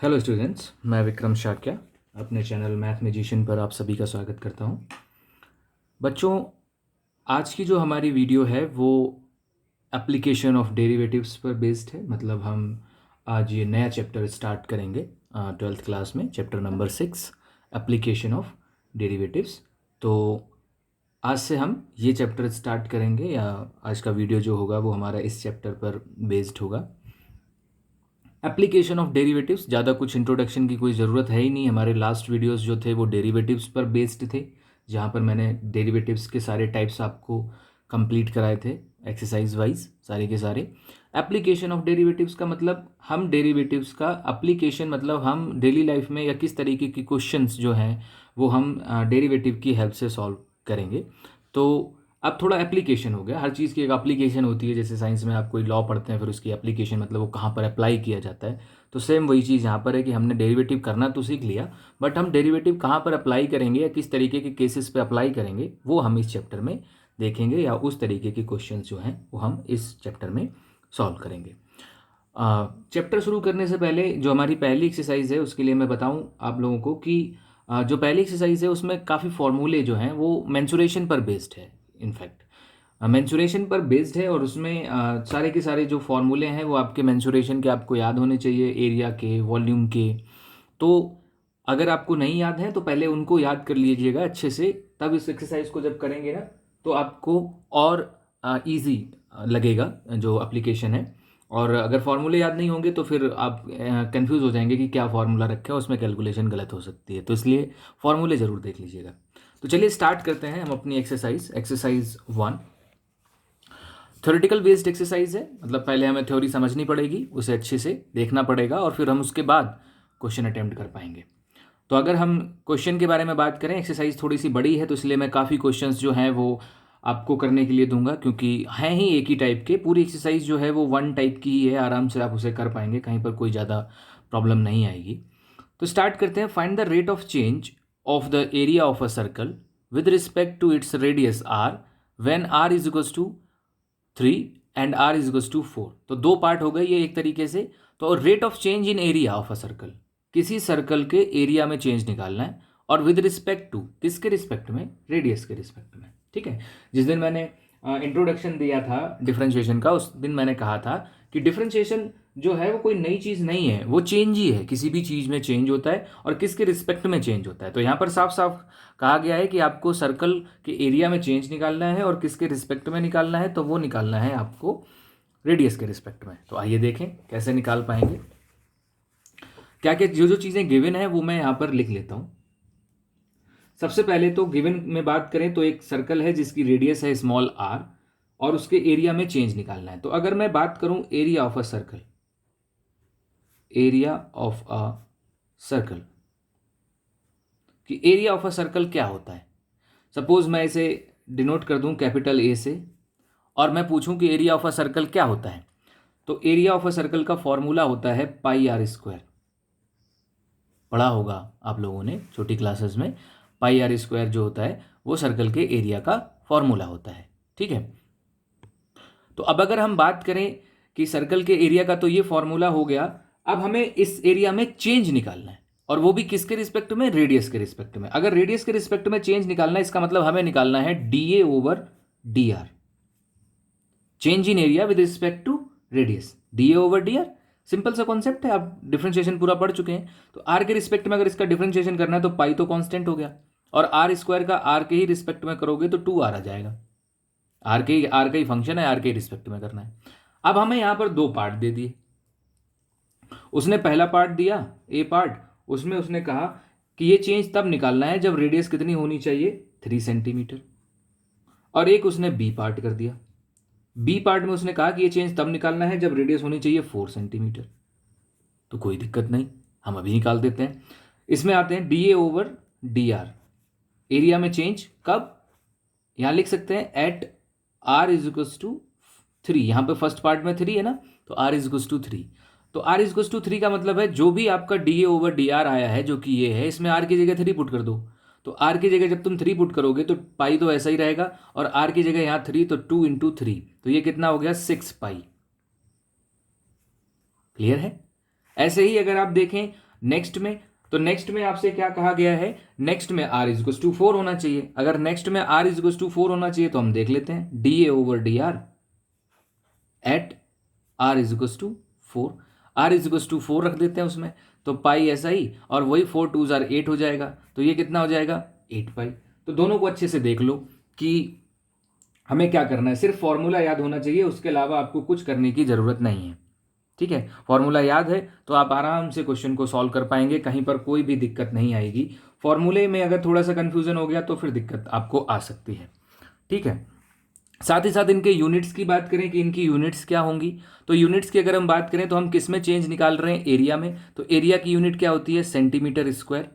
Hello students, मैं विक्रम शाक्या अपने channel math magician पर आप सभी का स्वागत करता हूं। बच्चों, आज की जो हमारी वीडियो है वो एप्लीकेशन ऑफ डेरिवेटिव्स पर बेस्ड है। मतलब हम आज ये नया चैप्टर स्टार्ट करेंगे 12th क्लास में, chapter number 6 application of derivatives. तो आज से हम ये चैप्टर स्टार्ट करेंगे, या आज का वीडियो जो होगा वो हमारा इस चैप्टर पर बेस्ड होगा। एप्लीकेशन ऑफ डेरिवेटिव्स, ज़्यादा कुछ इंट्रोडक्शन की कोई ज़रूरत है ही नहीं। हमारे लास्ट वीडियोस जो थे वो डेरिवेटिव्स पर बेस्ड थे, जहाँ पर मैंने डेरिवेटिव्स के सारे टाइप्स आपको कंप्लीट कराए थे एक्सरसाइज वाइज, सारे के सारे। एप्लीकेशन ऑफ डेरिवेटिव्स का मतलब हम डेरिवेटिव्स का एप्लीकेशन, मतलब हम डेली लाइफ में या किस तरीके की क्वेश्चंस जो हैं वो हम डेरिवेटिव की हेल्प से सॉल्व करेंगे। तो अब थोड़ा एप्लीकेशन हो गया, हर चीज़ की एक एप्लीकेशन होती है। जैसे साइंस में आप कोई लॉ पढ़ते हैं, फिर उसकी एप्लीकेशन मतलब वो कहाँ पर अप्लाई किया जाता है। तो सेम वही चीज़ यहाँ पर है कि हमने डेरिवेटिव करना तो सीख लिया, बट हम डेरिवेटिव कहाँ पर अप्लाई करेंगे या किस तरीके के केसेस पे अप्लाई करेंगे वो हम इस चैप्टर में देखेंगे, या उस तरीके के क्वेश्चन जो हैं वो हम इस चैप्टर में सॉल्व करेंगे। चैप्टर शुरू करने से पहले जो हमारी पहली एक्सरसाइज है उसके लिए मैं बताऊं आप लोगों को कि जो पहली एक्सरसाइज है उसमें काफ़ी फॉर्मूले जो हैं वो मेंसुरेशन पर बेस्ड है। इनफैक्ट मेंसुरेशन पर बेस्ड है, और उसमें सारे के सारे जो फॉर्मूले हैं वो आपके मेंसुरेशन के आपको याद होने चाहिए, एरिया के, वॉल्यूम के। तो अगर आपको नहीं याद है तो पहले उनको याद कर लीजिएगा अच्छे से, तब इस एक्सरसाइज को जब करेंगे ना तो आपको और इजी लगेगा जो एप्लीकेशन है। और अगर फॉर्मूले याद नहीं होंगे तो फिर आप कंफ्यूज हो जाएंगे कि क्या फार्मूला रखा है, उसमें कैलकुलेशन गलत हो सकती है। तो इसलिए फॉर्मूले ज़रूर देख लीजिएगा। तो चलिए स्टार्ट करते हैं हम अपनी एक्सरसाइज 1। थ्योरेटिकल बेस्ड एक्सरसाइज है, मतलब पहले हमें थ्योरी समझनी पड़ेगी, उसे अच्छे से देखना पड़ेगा, और फिर हम उसके बाद क्वेश्चन अटेम्प्ट कर पाएंगे। तो अगर हम क्वेश्चन के बारे में बात करें, एक्सरसाइज थोड़ी सी बड़ी है तो इसलिए मैं काफ़ी क्वेश्चंस जो हैं वो आपको करने के लिए दूंगा, क्योंकि हैं ही एक ही टाइप के। पूरी एक्सरसाइज जो है वो वन टाइप की ही है, आराम से आप उसे कर पाएंगे, कहीं पर कोई ज़्यादा प्रॉब्लम नहीं आएगी। तो स्टार्ट करते हैं। Find the rate of change of the area of a circle with respect to its radius R when R is equals to 3 and R is equals to 4। तो दो पार्ट हो गए ये एक तरीके से। तो rate of change in area of a circle, किसी सर्कल के एरिया में चेंज निकालना है, और विद रिस्पेक्ट टू, किसके रिस्पेक्ट में? रेडियस के रिस्पेक्ट में। ठीक है। जिस दिन मैंने इंट्रोडक्शन दिया था डिफरेंशिएशन का, उस दिन मैंने कहा था कि डिफरेंशिएशन जो है वो कोई नई चीज़ नहीं है, वो चेंज ही है। किसी भी चीज़ में चेंज होता है और किसके रिस्पेक्ट में चेंज होता है। तो यहाँ पर साफ साफ कहा गया है कि आपको सर्कल के एरिया में चेंज निकालना है, और किसके रिस्पेक्ट में निकालना है? तो वो निकालना है आपको रेडियस के रिस्पेक्ट में। तो आइए देखें कैसे निकाल पाएंगे। क्या क्या जो जो चीज़ें गिवन है वो मैं यहाँ पर लिख लेता हूँ। सबसे पहले तो गिवन में बात करें तो एक सर्कल है जिसकी रेडियस है स्मॉल आर, और उसके एरिया में चेंज निकालना है। तो अगर मैं बात करूं area of a circle, area of a circle, कि एरिया ऑफ अ सर्कल क्या होता है। सपोज मैं इसे डिनोट कर दूं कैपिटल ए से, और मैं पूछूं कि एरिया ऑफ अ सर्कल क्या होता है। तो एरिया ऑफ अ सर्कल का फॉर्मूला होता है पाई आर स्क्वायर। पढ़ा होगा आप लोगों ने छोटी क्लासेस में, पाई आर स्क्वायर जो होता है वो सर्कल के एरिया का फॉर्मूला होता है। ठीक है। तो अब अगर हम बात करें कि सर्कल के एरिया का, तो ये फॉर्मूला हो गया। अब हमें इस एरिया में चेंज निकालना है, और वो भी किसके रिस्पेक्ट में? रेडियस के रिस्पेक्ट में। अगर रेडियस के रिस्पेक्ट में चेंज निकालना है, इसका मतलब हमें निकालना है D A over D R, change in area with respect to radius, D A over D R. Simple सा कॉन्सेप्ट है, आप डिफरेंशिएशन पूरा पढ़ चुके हैं। तो आर के रिस्पेक्ट में अगर इसका डिफरेंशिएशन करना है तो पाई तो कांस्टेंट हो गया, और आर स्क्वायर का आर के ही रिस्पेक्ट में करोगे तो 2r आ जाएगा। आर का ही फंक्शन है, आर के रिस्पेक्ट में करना है। अब हमें यहां पर दो पार्ट दे दिए। उसने पहला पार्ट दिया, ए पार्ट, उसमें उसने कहा कि ये चेंज तब निकालना है जब रेडियस कितनी होनी चाहिए? 3 सेंटीमीटर। और एक उसने बी पार्ट कर दिया। बी पार्ट में उसने कहा कि ये चेंज तब निकालना है जब रेडियस होनी चाहिए 4 सेंटीमीटर। तो कोई दिक्कत नहीं, हम अभी निकाल देते हैं। इसमें आते हैं D A over D R, area में चेंज कब? यहां लिख सकते हैं at R is equals to 3। यहां पे फर्स्ट पार्ट में 3 है ना, तो आर इज इक्वल्स टू 3। तो आर इज इक्वल्स टू 3 का मतलब है जो भी आपका D A over D are आया है, जो कि ये है, इसमें आर की जगह 3 पुट कर दो। तो आर की जगह जब तुम 3 पुट करोगे तो पाई तो ऐसा ही रहेगा, और आर की जगह यहां 3, तो 2 इंटू 3, तो ये कितना हो गया? 6 पाई। क्लियर है? ऐसे ही अगर आप देखें नेक्स्ट में आपसे क्या कहा गया है, नेक्स्ट में r इज टू 4 होना चाहिए। अगर नेक्स्ट में r इज टू 4 होना चाहिए तो हम देख लेते हैं dA over dr at r is to 4, r is to 4 रख देते हैं उसमें, तो पाई ऐसा ही, और वही 4 2 जार 8 हो जाएगा, तो ये कितना हो जाएगा 8 पाई। तो दोनों को अच्छे से देख लो कि हमें क्या करना है, सिर्फ फॉर्मूला याद होना चाहिए, उसके अलावा आपको कुछ करने की ज़रूरत नहीं है। ठीक है, फॉर्मूला याद है तो आप आराम से क्वेश्चन को सॉल्व कर पाएंगे, कहीं पर कोई भी दिक्कत नहीं आएगी। फॉर्मूले में अगर थोड़ा सा कन्फ्यूजन हो गया तो फिर दिक्कत आपको आ सकती है। ठीक है, साथ ही साथ इनके यूनिट्स की बात करें कि इनकी यूनिट्स क्या होंगी, तो यूनिट्स की अगर हम बात करें तो हम किस में चेंज निकाल रहे हैं, एरिया में। तो एरिया की यूनिट क्या होती है, सेंटीमीटर स्क्वायर।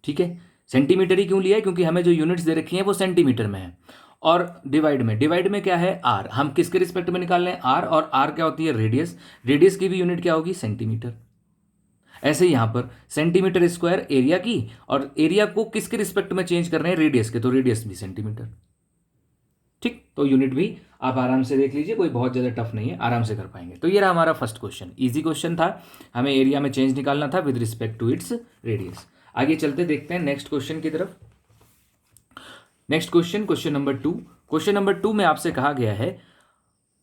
ठीक है, सेंटीमीटर ही क्यों लिया है, क्योंकि हमें जो यूनिट्स दे रखी हैं वो सेंटीमीटर में है। और डिवाइड में क्या है, आर। हम किसके रिस्पेक्ट में निकाल रहे हैं, आर, और आर क्या होती है, रेडियस। रेडियस की भी यूनिट क्या होगी, सेंटीमीटर। ऐसे ही यहां पर सेंटीमीटर स्क्वायर एरिया की, और एरिया को किसके रिस्पेक्ट में चेंज कर रहे हैं, रेडियस के, तो रेडियस भी सेंटीमीटर। ठीक, तो यूनिट भी आप आराम से देख लीजिए, कोई बहुत ज़्यादा टफ नहीं है, आराम से कर पाएंगे। तो ये रहा हमारा फर्स्ट क्वेश्चन, इजी क्वेश्चन था, हमें एरिया में चेंज निकालना था with respect to its radius. आगे चलते देखते हैं नेक्स्ट क्वेश्चन की तरफ। Next question, question number 2। Question number 2 में आपसे कहा गया है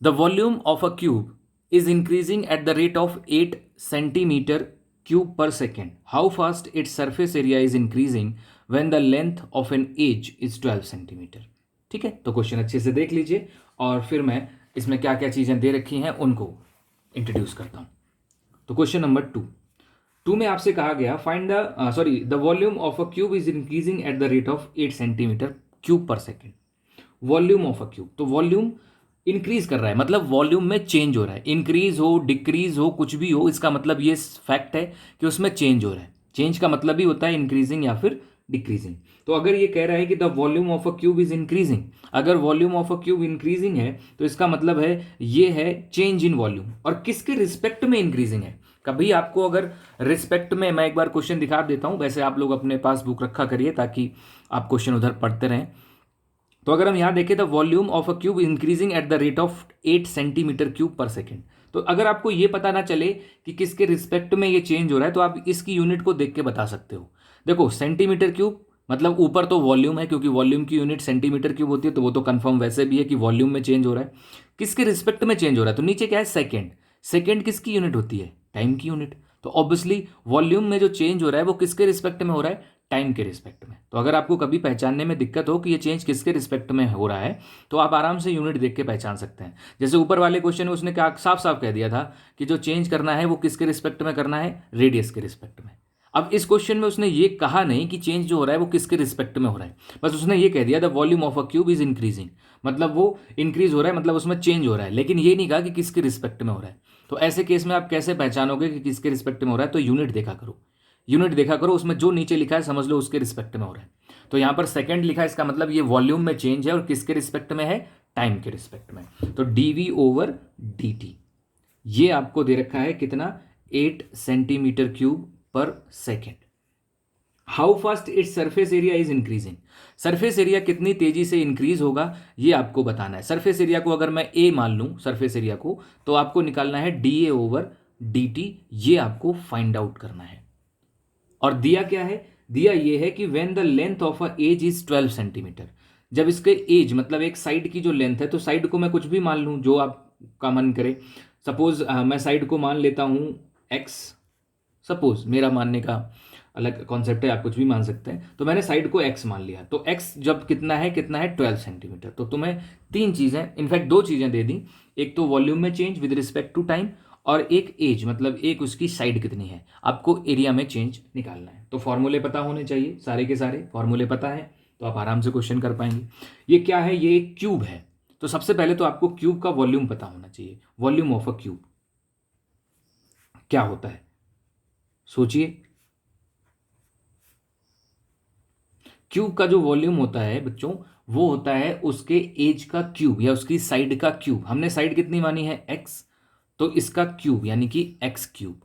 the volume of a cube is increasing at the rate of 8 centimetre cube per second. How fast its surface area is increasing when the length of an edge is 12 centimetre. ठीक है, तो question अच्छे से देख लीजिए और फिर मैं इसमें क्या क्या चीज़ें दे रखी हैं उनको इंट्रोड्यूस करता हूं। तो क्वेश्चन नंबर 2 में आपसे कहा गया find the volume of a cube is increasing at the rate of 8 centimetre cube per second. Volume of a cube, तो वॉल्यूम इंक्रीज कर रहा है, मतलब वॉल्यूम में चेंज हो रहा है, इंक्रीज हो डिक्रीज हो कुछ भी हो, इसका मतलब ये फैक्ट है कि उसमें चेंज हो रहा है। चेंज का मतलब ही होता है इंक्रीजिंग या फिर डिक्रीजिंग। तो अगर ये कह रहा है कि the volume of a cube is increasing, अगर volume of a cube increasing है तो इसका मतलब है ये है चेंज इन वॉल्यूम, और किसके रिस्पेक्ट में इंक्रीजिंग है। कभी आपको अगर रिस्पेक्ट में, मैं एक बार क्वेश्चन दिखा देता हूं, वैसे आप लोग अपने पास बुक रखा करिए ताकि आप क्वेश्चन उधर पढ़ते रहें। तो अगर हम यहां देखें the volume of a cube increasing at the rate of 8 centimetre cube per second, तो अगर आपको ये पता ना चले कि किसके रिस्पेक्ट में ये चेंज हो रहा है तो आप इसकी यूनिट को देख के बता सकते हो। देखो सेंटीमीटर क्यूब मतलब ऊपर तो वॉल्यूम है, क्योंकि वॉल्यूम की यूनिट सेंटीमीटर क्यूब होती है, तो वो तो कंफर्म वैसे भी है कि वॉल्यूम में चेंज हो रहा है। किसके रिस्पेक्ट में चेंज हो रहा है, तो नीचे क्या है, सेकेंड। सेकेंड किसकी यूनिट होती है, टाइम की यूनिट। तो ऑब्वियसली वॉल्यूम में जो चेंज हो रहा है वो किसके रिस्पेक्ट में हो रहा है, टाइम के रिस्पेक्ट में। तो अगर आपको कभी पहचानने में दिक्कत हो कि ये चेंज किसके रिस्पेक्ट में हो रहा है तो आप आराम से यूनिट देख के पहचान सकते हैं। जैसे ऊपर वाले क्वेश्चन में उसने क्या साफ साफ कह दिया था कि जो चेंज करना है वो किसके रिस्पेक्ट में करना है, रेडियस के रिस्पेक्ट में। अब इस क्वेश्चन में उसने ये कहा नहीं कि चेंज जो हो रहा है वो किसके रिस्पेक्ट में हो रहा है, बस उसने ये कह दिया the volume of a cube is increasing, मतलब वो इंक्रीज हो रहा है, मतलब उसमें चेंज हो रहा है, लेकिन ये नहीं कहा कि किसके रिस्पेक्ट में हो रहा है। तो ऐसे केस में आप कैसे पहचानोगे कि किसके रिस्पेक्ट में हो रहा है, तो यूनिट देखा करो, यूनिट देखा करो, उसमें जो नीचे लिखा है समझ लो उसके रिस्पेक्ट में हो रहा है। तो यहां पर सेकंड लिखा है, इसका मतलब ये वॉल्यूम में चेंज है और किसके रिस्पेक्ट में है, टाइम के रिस्पेक्ट में। तो dv ओवर dt ये आपको दे रखा है कितना, 8 centimetre cube per second. How fast its surface area is increasing, surface area कितनी तेजी से इंक्रीज होगा ये आपको बताना है। सरफेस एरिया को अगर मैं a मान लूं सरफेस एरिया को, तो आपको निकालना है dA ओवर dt, ये आपको फाइंड आउट करना है। और दिया क्या है, दिया ये है कि when the length of a edge is 12 centimetre, जब इसके एज मतलब एक साइड की जो लेंथ है, तो साइड को मैं कुछ भी मान लूं जो आपका मन करे। सपोज मैं साइड को मान लेता हूं x, सपोज मेरा मानने का अलग कॉन्सेप्ट है, आप कुछ भी मान सकते हैं। तो मैंने साइड को x मान लिया, तो x जब कितना है 12 सेंटीमीटर। तो तुम्हें तीन चीजें, इनफैक्ट दो चीजें दे दी, एक तो वॉल्यूम में change with respect to time, और एक एज मतलब एक उसकी साइड कितनी है, आपको एरिया में चेंज निकालना है। तो फॉर्मूले पता होने चाहिए, सारे के सारे फॉर्मूले पता है तो आप आराम से क्वेश्चन कर पाएंगे। ये क्या है, ये एक क्यूब है, तो सबसे पहले तो आपको क्यूब का वॉल्यूम पता होना चाहिए। वॉल्यूम ऑफ अ क्यूब क्या होता है, सोचिए। क्यूब का जो वॉल्यूम होता है बच्चों, वो होता है उसके एज का क्यूब या उसकी साइड का क्यूब। हमने साइड कितनी मानी है, x, तो इसका क्यूब यानी कि x क्यूब।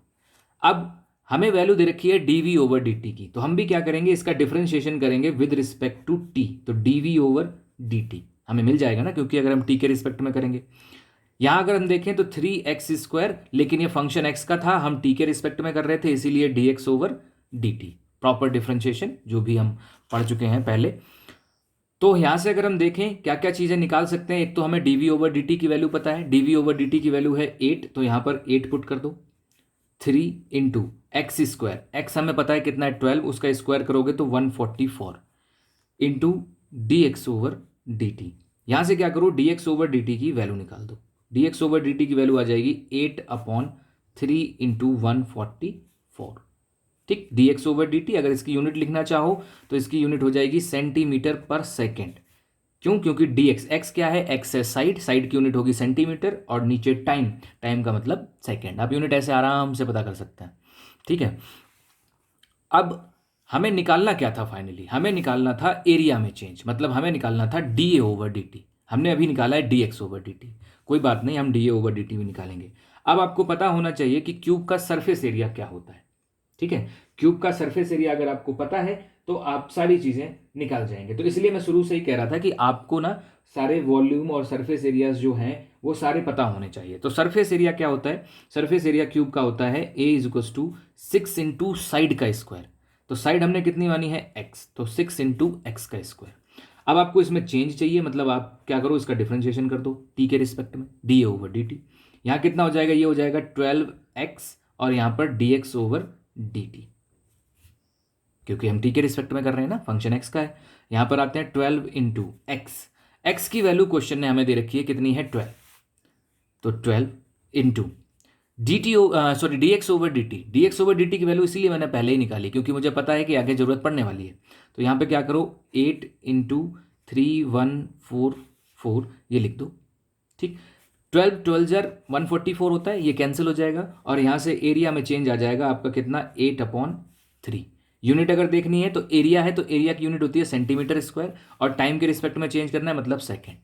अब हमें वैल्यू दे रखी है dv ओवर dt की, तो हम भी क्या करेंगे, इसका डिफरेंशिएशन करेंगे विद रिस्पेक्ट टू t, तो dv ओवर dt हमें मिल जाएगा ना, क्योंकि अगर हम t के रिस्पेक्ट में करेंगे, यहाँ अगर हम देखें तो 3x², लेकिन ये फंक्शन x का था, हम t के रिस्पेक्ट में कर रहे थे, इसीलिए dx/dt, प्रॉपर डिफरेंशिएशन जो भी हम पढ़ चुके हैं पहले। तो यहां से अगर हम देखें क्या क्या चीजें निकाल सकते हैं, एक तो हमें dv/dt की वैल्यू पता है, dv/dt की वैल्यू है 8, तो यहां पर 8 पुट कर दो। 3 इंटू x², x हमें पता है कितना है 12, उसका स्क्वायर करोगे तो 144 इंटू dx/dt। यहां से क्या करो, dx/dt की वैल्यू निकाल दो। dx/dt की वैल्यू आ जाएगी 8/3 इंटू 144। ठीक, dx/dt अगर इसकी यूनिट लिखना चाहो तो इसकी यूनिट हो जाएगी सेंटीमीटर पर सेकेंड। क्यों? क्योंकि dx, x क्या है, x है साइड, साइड की यूनिट होगी सेंटीमीटर, और नीचे टाइम, टाइम का मतलब सेकेंड। आप यूनिट ऐसे आराम से पता कर सकते हैं। ठीक है, अब हमें निकालना क्या था फाइनली, हमें निकालना था एरिया में चेंज, मतलब हमें निकालना था dA/dt। हमने अभी निकाला है dx/dt, कोई बात नहीं, हम dA/dt भी निकालेंगे। अब आपको पता होना चाहिए कि क्यूब का सरफेस एरिया क्या होता है। ठीक है, क्यूब का सरफेस एरिया अगर आपको पता है तो आप सारी चीजें निकाल जाएंगे। तो इसलिए मैं शुरू से ही कह रहा था कि आपको ना सारे वॉल्यूम और सरफेस एरियाज जो हैं वो सारे पता होने चाहिए। तो सरफेस एरिया क्या होता है, सरफेस एरिया क्यूब का होता है A = 6 इंटू साइड का स्क्वायर। तो साइड हमने कितनी मानी है, x, तो 6 इंटू एक्स का स्क्वायर। अब आपको इसमें चेंज चाहिए, मतलब आप क्या करो, इसका डिफरेंशिएशन कर दो t के रिस्पेक्ट में, dA/dt। यहाँ कितना हो जाएगा, ये हो जाएगा 12x, और यहाँ पर dx/dt, क्योंकि हम t के रिस्पेक्ट में कर रहे हैं ना, फंक्शन x का है। यहां पर आते हैं 12 इंटू एक्स, एक्स की वैल्यू क्वेश्चन ने हमें दे रखी है कितनी है 12, तो 12 इंटू dx/dt की वैल्यू इसीलिए मैंने पहले ही निकाली क्योंकि मुझे पता है कि आगे जरूरत पड़ने वाली है। तो यहां पे क्या करो, 8 इंटू 3144 ये लिख दो। ठीक, 144 होता है, ये कैंसिल हो जाएगा, और यहां से एरिया में चेंज आ जाएगा आपका कितना, 8/3। यूनिट अगर देखनी है तो एरिया है, तो एरिया की यूनिट होती है सेंटीमीटर स्क्वायर, और टाइम के रिस्पेक्ट में चेंज करना है मतलब सेकेंड,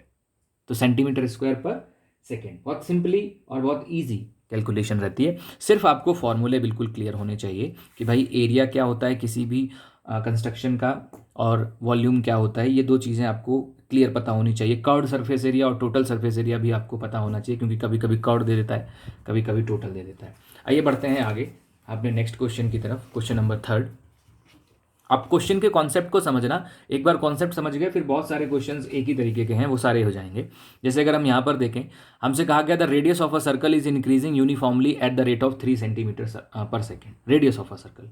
तो सेंटीमीटर स्क्वायर पर सेकेंड। बहुत सिंपली और बहुत ईजी कैलकुलेशन रहती है। सिर्फ आपको फॉर्मूले बिल्कुल क्लियर होने चाहिए कि भाई एरिया क्या होता है किसी भी कंस्ट्रक्शन का, और वॉल्यूम क्या होता है, ये दो चीज़ें आपको क्लियर पता होनी चाहिए। कर्व्ड सरफेस एरिया और टोटल सरफेस एरिया भी आपको पता होना चाहिए, क्योंकि कभी कभी कर्व्ड दे देता है, कभी कभी टोटल दे देता है। आइए बढ़ते हैं आगे अपने नेक्स्ट क्वेश्चन की तरफ, क्वेश्चन नंबर 3। आप क्वेश्चन के कॉन्सेप्ट को समझना, एक बार कॉन्सेप्ट समझ गए फिर बहुत सारे क्वेश्चंस एक ही तरीके के हैं वो सारे हो जाएंगे। जैसे अगर हम यहाँ पर देखें, हमसे कहा गया the radius of a circle is increasing uniformly at the rate of 3 centimetre पर second. Radius of a circle,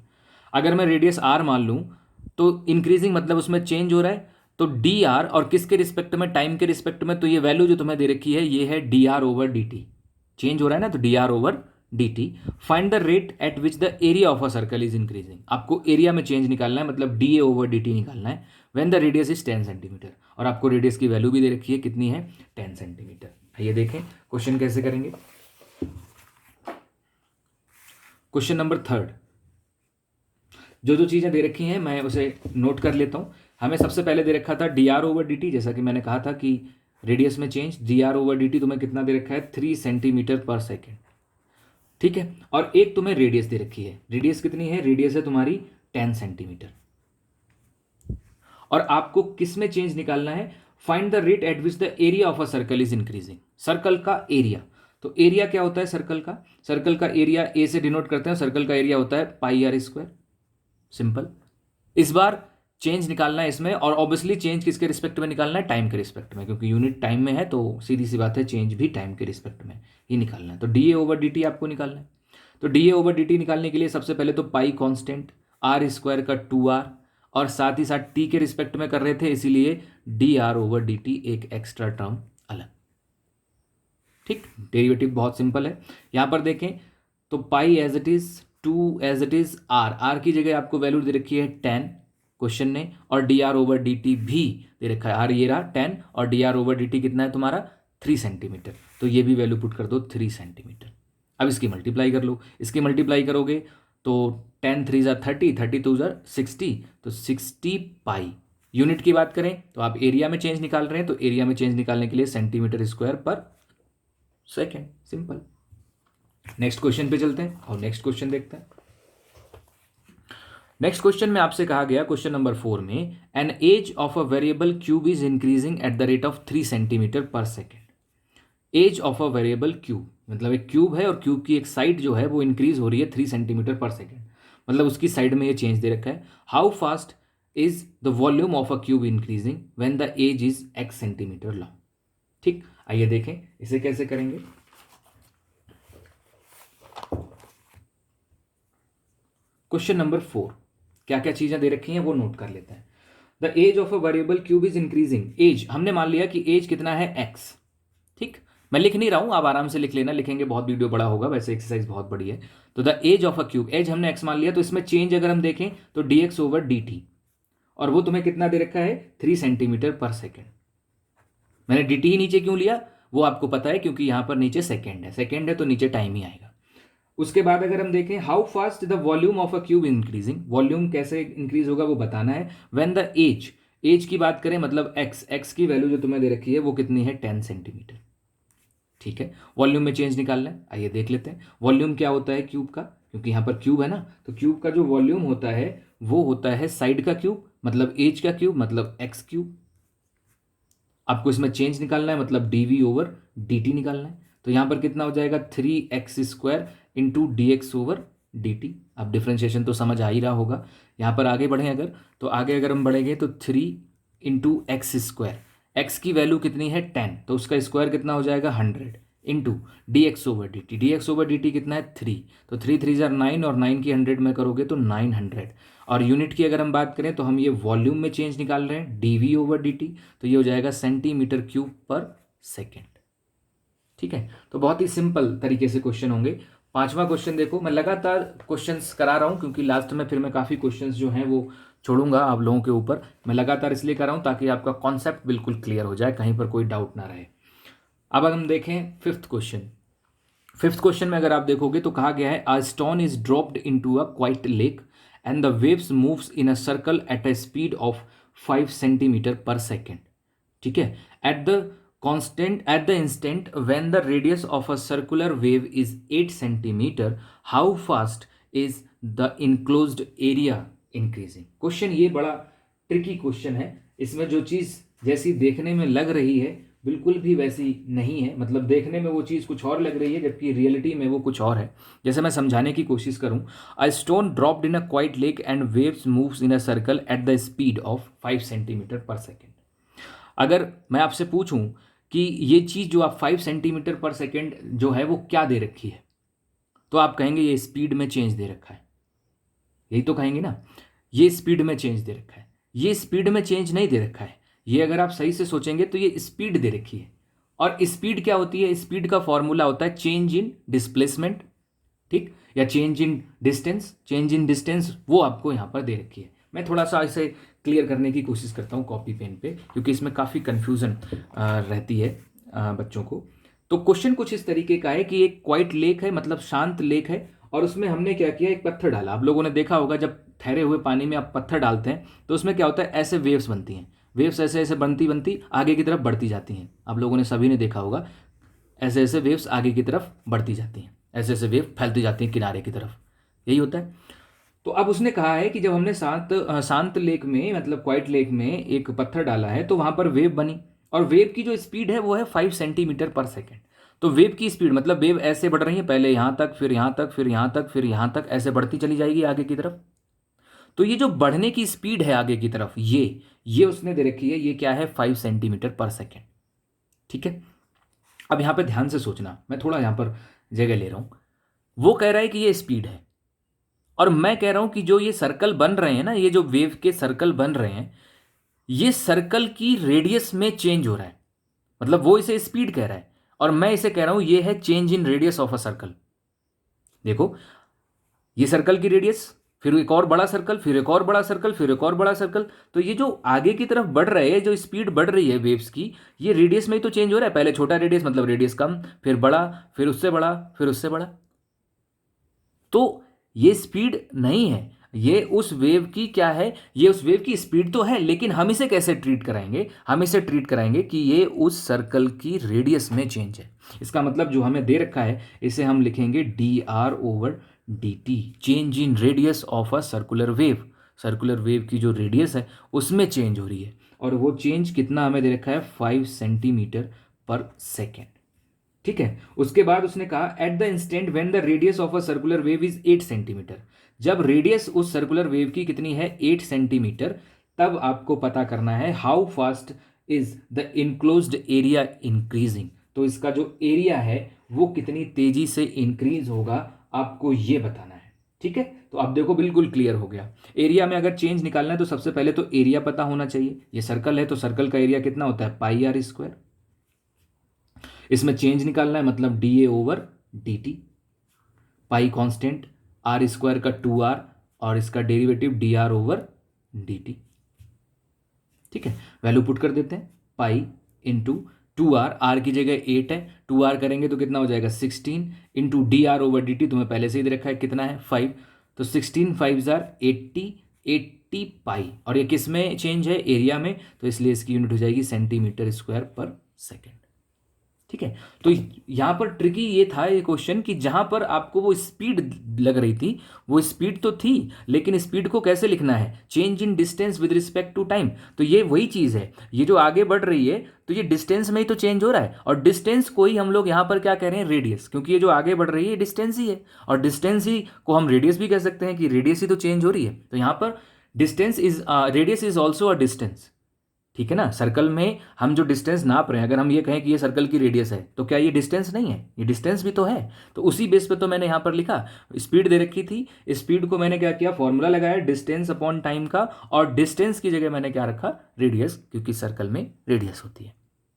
अगर मैं रेडियस r मान लूँ तो इंक्रीजिंग मतलब उसमें चेंज हो रहा है, तो डी आर, और किसके रिस्पेक्ट में, टाइम के रिस्पेक्ट में, तो ये वैल्यू जो तुम्हें दे रखी है ये है dr/dt, चेंज हो रहा है ना, तो dr/dt। Find the rate at which the area of a circle is increasing, आपको एरिया में चेंज निकालना है, मतलब dA/dt निकालना है when the radius is 10 centimetre, और आपको रेडियस की वैल्यू भी दे रखी है कितनी है, 10 सेंटीमीटर। आइए देखें क्वेश्चन कैसे करेंगे। क्वेश्चन नंबर 3, जो जो चीज़ें दे रखी हैं मैं उसे नोट कर लेता हूँ। हमें सबसे पहले दे रखा था dr/dt, जैसा कि मैंने कहा था कि रेडियस में चेंज, dr/dt तुम्हें कितना दे रखा है, 3 सेंटीमीटर पर सेकेंड। ठीक है, और एक तुम्हें रेडियस दे रखी है, रेडियस कितनी है, रेडियस है तुम्हारी 10 सेंटीमीटर। और आपको किस में चेंज निकालना है, find the rate at which the area of a circle is increasing, circle का एरिया। तो एरिया क्या होता है सर्कल का, सर्कल का एरिया ए से डिनोट करते हैं, सर्कल का एरिया होता है πr², सिंपल। इस बार चेंज निकालना है इसमें, और ऑब्वियसली चेंज किसके रिस्पेक्ट में निकालना है, टाइम के रिस्पेक्ट में, क्योंकि यूनिट टाइम में है तो सीधी सी बात है चेंज भी टाइम के रिस्पेक्ट में ही निकालना है। तो dA/dt आपको निकालना है। तो dA/dt निकालने के लिए सबसे पहले तो पाई कांस्टेंट, r² का 2r, और साथ ही साथ t के रिस्पेक्ट में कर रहे थे इसीलिए dr/dt एक एक्स्ट्रा टर्म अलग। ठीक, डेरिवेटिव बहुत सिंपल है। यहां पर देखें तो pi as it is, 2 as it is, r की जगह आपको वैल्यू दे रखी है 10 क्वेश्चन ने, और dr/dt भी दे रखा है, r ये रहा 10, और dr/dt कितना है तुम्हारा 3 सेंटीमीटर, तो ये भी वैल्यू पुट कर दो 3 सेंटीमीटर। अब इसकी मल्टीप्लाई कर लो, इसकी मल्टीप्लाई करोगे तो 10 3 ज़ा 30, 30 2 ज़ा 60, तो 60 पाई। यूनिट की बात करें तो आप एरिया में चेंज निकाल रहे हैं, तो एरिया में चेंज निकालने के लिए सेंटीमीटर स्क्वायर पर सेकेंड, सिंपल। नेक्स्ट क्वेश्चन पे चलते हैं और नेक्स्ट क्वेश्चन देखते हैं। नेक्स्ट क्वेश्चन में आपसे कहा गया, क्वेश्चन नंबर 4 में, an edge of a variable cube is increasing at the rate of 3 centimetre पर second. Edge of a variable cube, मतलब एक क्यूब है और क्यूब की एक साइड जो है वो इंक्रीज हो रही है 3 सेंटीमीटर पर सेकेंड, मतलब उसकी साइड में ये चेंज दे रखा है। How fast is the volume of a cube increasing when the edge is x centimetre long. ठीक, आइए देखें इसे कैसे करेंगे। क्वेश्चन नंबर 4, क्या क्या चीजें दे रखी हैं वो नोट कर लेते हैं। The edge of a variable cube is increasing, edge हमने मान लिया कि एज कितना है x। ठीक, मैं लिख नहीं रहा हूं, आप आराम से लिख लेना, लिखेंगे बहुत वीडियो बड़ा होगा, वैसे एक्सरसाइज बहुत बड़ी है। तो the edge of a cube, edge हमने x मान लिया, तो इसमें चेंज अगर हम देखें तो dx ओवर dt, और वो तुम्हें कितना दे रखा है 3 सेंटीमीटर पर सेकेंड। मैंने dt ही नीचे क्यों लिया वो आपको पता है, क्योंकि यहां पर नीचे सेकेंड है, सेकेंड है तो नीचे टाइम ही आएगा। उसके बाद अगर हम देखें how fast the volume of a cube increasing, volume कैसे इंक्रीज होगा वो बताना है। व्हेन द एज, एज की बात करें मतलब x की वैल्यू जो तुम्हें दे रखी है वो कितनी है 10 सेंटीमीटर। ठीक है, वॉल्यूम में चेंज निकालना है, आइए देख लेते हैं। वॉल्यूम क्या होता है क्यूब का, क्योंकि यहां पर क्यूब है ना, तो क्यूब का जो वॉल्यूम होता है वो होता है साइड का क्यूब, मतलब एज का क्यूब, मतलब एक्स क्यूब। आपको इसमें चेंज निकालना है, मतलब dv ओवर dt निकालना है। तो यहां पर कितना हो जाएगा 3x² into D X over D T. अब डिफ्रेंशिएशन तो समझ आ ही रहा होगा। यहां पर आगे बढ़े अगर, तो आगे अगर हम बढ़ेंगे तो 3 इंटू एक्स की वैल्यू कितनी है 10, तो उसका स्क्वायर कितना हो जाएगा 100 into D X over D T, D X over D T कितना है 3, तो 3 3 9 और 9 की 100 में करोगे तो 900। और यूनिट की अगर हम बात करें तो हम ये वॉल्यूम में चेंज निकाल रहे हैं dv ओवर dt, तो ये हो जाएगा सेंटीमीटर क्यूब पर सेकेंड। ठीक है, तो बहुत ही सिंपल तरीके से क्वेश्चन होंगे। पांचवा क्वेश्चन देखो, मैं लगातार क्वेश्चंस करा रहा हूं क्योंकि लास्ट में फिर मैं काफ़ी क्वेश्चंस जो हैं वो छोड़ूंगा आप लोगों के ऊपर। मैं लगातार इसलिए कर रहा हूं ताकि आपका कॉन्सेप्ट बिल्कुल क्लियर हो जाए, कहीं पर कोई डाउट ना रहे। अब अगर हम देखें फिफ्थ क्वेश्चन, फिफ्थ क्वेश्चन में अगर आप देखोगे तो कहा गया है a stone is dropped into a quite lake and the waves moves in a circle at a speed of 5 centimetre पर सेकेंड। ठीक है, at the constant at the instant when the radius of a circular wave is 8 centimeter, how fast is the enclosed area increasing। Question ये बड़ा tricky question है, इसमें जो चीज़ जैसी देखने में लग रही है बिल्कुल भी वैसी नहीं है, मतलब देखने में वो चीज़ कुछ और लग रही है जबकि रियलिटी में वो कुछ और है। जैसे मैं समझाने की कोशिश करूं, a stone dropped in a quite lake and waves moves in a circle at the speed of 5 centimetre पर सेकेंड। अगर मैं आपसे पूछूं कि ये चीज़ जो आप 5 सेंटीमीटर पर सेकेंड जो है वो क्या दे रखी है, तो आप कहेंगे ये स्पीड में चेंज दे रखा है, यही तो कहेंगे ना, ये स्पीड में चेंज दे रखा है। ये स्पीड में चेंज नहीं दे रखा है, ये अगर आप सही से सोचेंगे तो ये स्पीड दे रखी है। और स्पीड क्या होती है, स्पीड का फॉर्मूला होता है चेंज इन डिस्प्लेसमेंट, ठीक, या change in distance, change in distance वो आपको यहाँ पर दे रखी है। मैं थोड़ा सा इसे क्लियर करने की कोशिश करता हूँ कॉपी पेन पे, क्योंकि इसमें काफ़ी कन्फ्यूज़न रहती है बच्चों को। तो क्वेश्चन कुछ इस तरीके का है कि एक क्वाइट लेक है, मतलब शांत लेक है, और उसमें हमने क्या किया, एक पत्थर डाला। आप लोगों ने देखा होगा जब ठहरे हुए पानी में आप पत्थर डालते हैं तो उसमें क्या होता है, ऐसे वेव्स बनती हैं, वेव्स ऐसे ऐसे बनती बनती आगे की तरफ बढ़ती जाती हैं। आप लोगों ने सभी ने देखा होगा, ऐसे ऐसे वेव्स आगे की तरफ बढ़ती जाती हैं, ऐसे ऐसे वेव फैलती जाती हैं किनारे की तरफ, यही होता है। तो अब उसने कहा है कि जब हमने शांत लेक में, मतलब क्वाइट लेक में एक पत्थर डाला है तो वहां पर वेव बनी, और वेव की जो स्पीड है वो है 5 सेंटीमीटर पर सेकेंड। तो वेव की स्पीड मतलब वेव ऐसे बढ़ रही है, पहले यहां तक, फिर यहां तक, फिर यहां तक, फिर यहां तक, ऐसे बढ़ती चली जाएगी आगे की तरफ। तो ये जो बढ़ने की स्पीड है आगे की तरफ, ये उसने दे रखी है, ये क्या है 5 सेंटीमीटर पर सेकेंड। ठीक है, अब यहां पे ध्यान से सोचना, मैं थोड़ा यहां पर जगह ले रहा हूं। वो कह रहा है कि ये स्पीड है, और मैं कह रहा हूं कि जो ये सर्कल बन रहे हैं ना, ये जो वेव के सर्कल बन रहे हैं, ये सर्कल की रेडियस में चेंज हो रहा है, मतलब वो इसे स्पीड कह रहा है और मैं इसे कह रहा हूं ये है change in radius of a circle. देखो, ये सर्कल की रेडियस, फिर एक और बड़ा सर्कल, फिर एक और बड़ा सर्कल, फिर एक और बड़ा सर्कल। तो ये जो आगे की तरफ बढ़ रहे हैं, जो स्पीड बढ़ रही है वेव्स की, ये रेडियस में ही तो चेंज हो रहा है। पहले छोटा रेडियस मतलब रेडियस कम, फिर बड़ा, फिर उससे बड़ा, फिर उससे बड़ा। तो ये स्पीड नहीं है, ये उस वेव की क्या है, ये उस वेव की स्पीड तो है, लेकिन हम इसे कैसे ट्रीट कराएंगे, हम इसे ट्रीट कराएंगे कि ये उस सर्कल की रेडियस में चेंज है। इसका मतलब जो हमें दे रखा है इसे हम लिखेंगे dr/dt, change in radius of a circular wave. Circular wave की जो रेडियस है उसमें चेंज हो रही है, और वो चेंज कितना हमें दे रखा है 5 सेंटीमीटर पर सेकेंड। ठीक है। उसके बाद उसने कहा at the instant when the radius of a circular wave is 8 centimetre, जब रेडियस उस सर्कुलर वेव की कितनी है 8 सेंटीमीटर, तब आपको पता करना है how fast is the enclosed area increasing. तो इसका जो एरिया है वो कितनी तेजी से इंक्रीज होगा, आपको ये बताना है। ठीक है, तो आप देखो बिल्कुल क्लियर हो गया। एरिया में अगर चेंज निकालना है तो सबसे पहले तो एरिया पता होना चाहिए। ये सर्कल है तो सर्कल का एरिया कितना होता है पाई आर स्क्वायर। इसमें चेंज निकालना है मतलब D A over D T, pi constant, R square का 2r और इसका derivative D R over D T. ठीक है, वैल्यू पुट कर देते हैं, पाई इंटू 2r, आर की जगह 8 है, 2r करेंगे तो कितना हो जाएगा 16 into D R over D T, तुम्हें पहले से ही दे रखा है कितना है 5, तो 16 5 जार 80 पाई, और ये किस में चेंज है एरिया में, तो इसलिए इसकी यूनिट हो जाएगी सेंटीमीटर स्क्वायर पर सेकेंड। ठीक है, तो यहां पर ट्रिकी ये था ये क्वेश्चन कि जहां पर आपको वो स्पीड लग रही थी, वो स्पीड तो थी लेकिन स्पीड को कैसे लिखना है, change in distance with respect to time. तो ये वही चीज है, ये जो आगे बढ़ रही है तो ये डिस्टेंस में ही तो चेंज हो रहा है, और डिस्टेंस को ही हम लोग यहां पर क्या कह रहे हैं रेडियस, क्योंकि ये जो आगे बढ़ रही है डिस्टेंस ही है, और डिस्टेंस ही को हम रेडियस भी कह सकते हैं कि रेडियस ही तो चेंज हो रही है। तो यहां पर distance is radius is also a distance. ठीक है ना, सर्कल में हम जो डिस्टेंस नाप रहे हैं, अगर हम ये कहें कि ये सर्कल की रेडियस है तो क्या ये डिस्टेंस नहीं है, ये डिस्टेंस भी तो है। तो उसी बेस पे तो मैंने यहां पर लिखा, स्पीड दे रखी थी, स्पीड को मैंने क्या किया फॉर्मूला लगाया डिस्टेंस अपॉन टाइम का, और डिस्टेंस की जगह मैंने क्या रखा रेडियस, क्योंकि सर्कल में रेडियस होती है।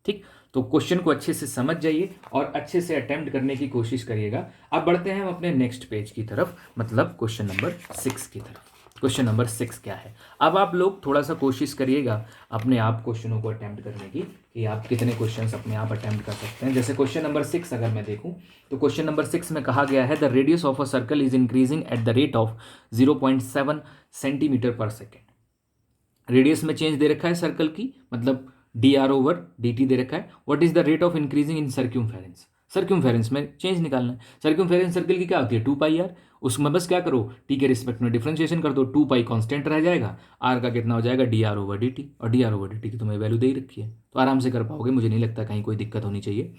ठीक, तो क्वेश्चन को अच्छे से समझ जाइए और अच्छे से अटेम्प्ट करने की कोशिश करिएगा। अब बढ़ते हैं हम अपने नेक्स्ट पेज की तरफ, मतलब क्वेश्चन नंबर 6 की तरफ। क्वेश्चन नंबर 6 क्या है, अब आप लोग थोड़ा सा कोशिश करिएगा अपने आप क्वेश्चनों को अटेम्प्ट करने की, कि आप कितने क्वेश्चंस अपने आप अटेम्प्ट कर सकते हैं। जैसे क्वेश्चन नंबर 6 अगर मैं देखूं तो क्वेश्चन नंबर 6 में कहा गया है the radius of a circle is increasing at the rate of 0.7 centimetre पर सेकेंड। रेडियस में चेंज दे रखा है सर्कल की, मतलब D R over D T दे रखा है। What is the rate of increasing in circumference, circumference में चेंज निकालना है। सर्क्यूमफेरेंस सर्कल की क्या होती है 2 पाई आर, उसमें बस क्या करो टी के रिस्पेक्ट में डिफरेंशिएशन कर दो, 2 पाई कांस्टेंट रह जाएगा, आर का कितना हो जाएगा D R over D T, और D R over D T की तुम्हें वैल्यू दे ही रखी है, तो आराम से कर पाओगे, मुझे नहीं लगता कहीं कोई दिक्कत होनी चाहिए।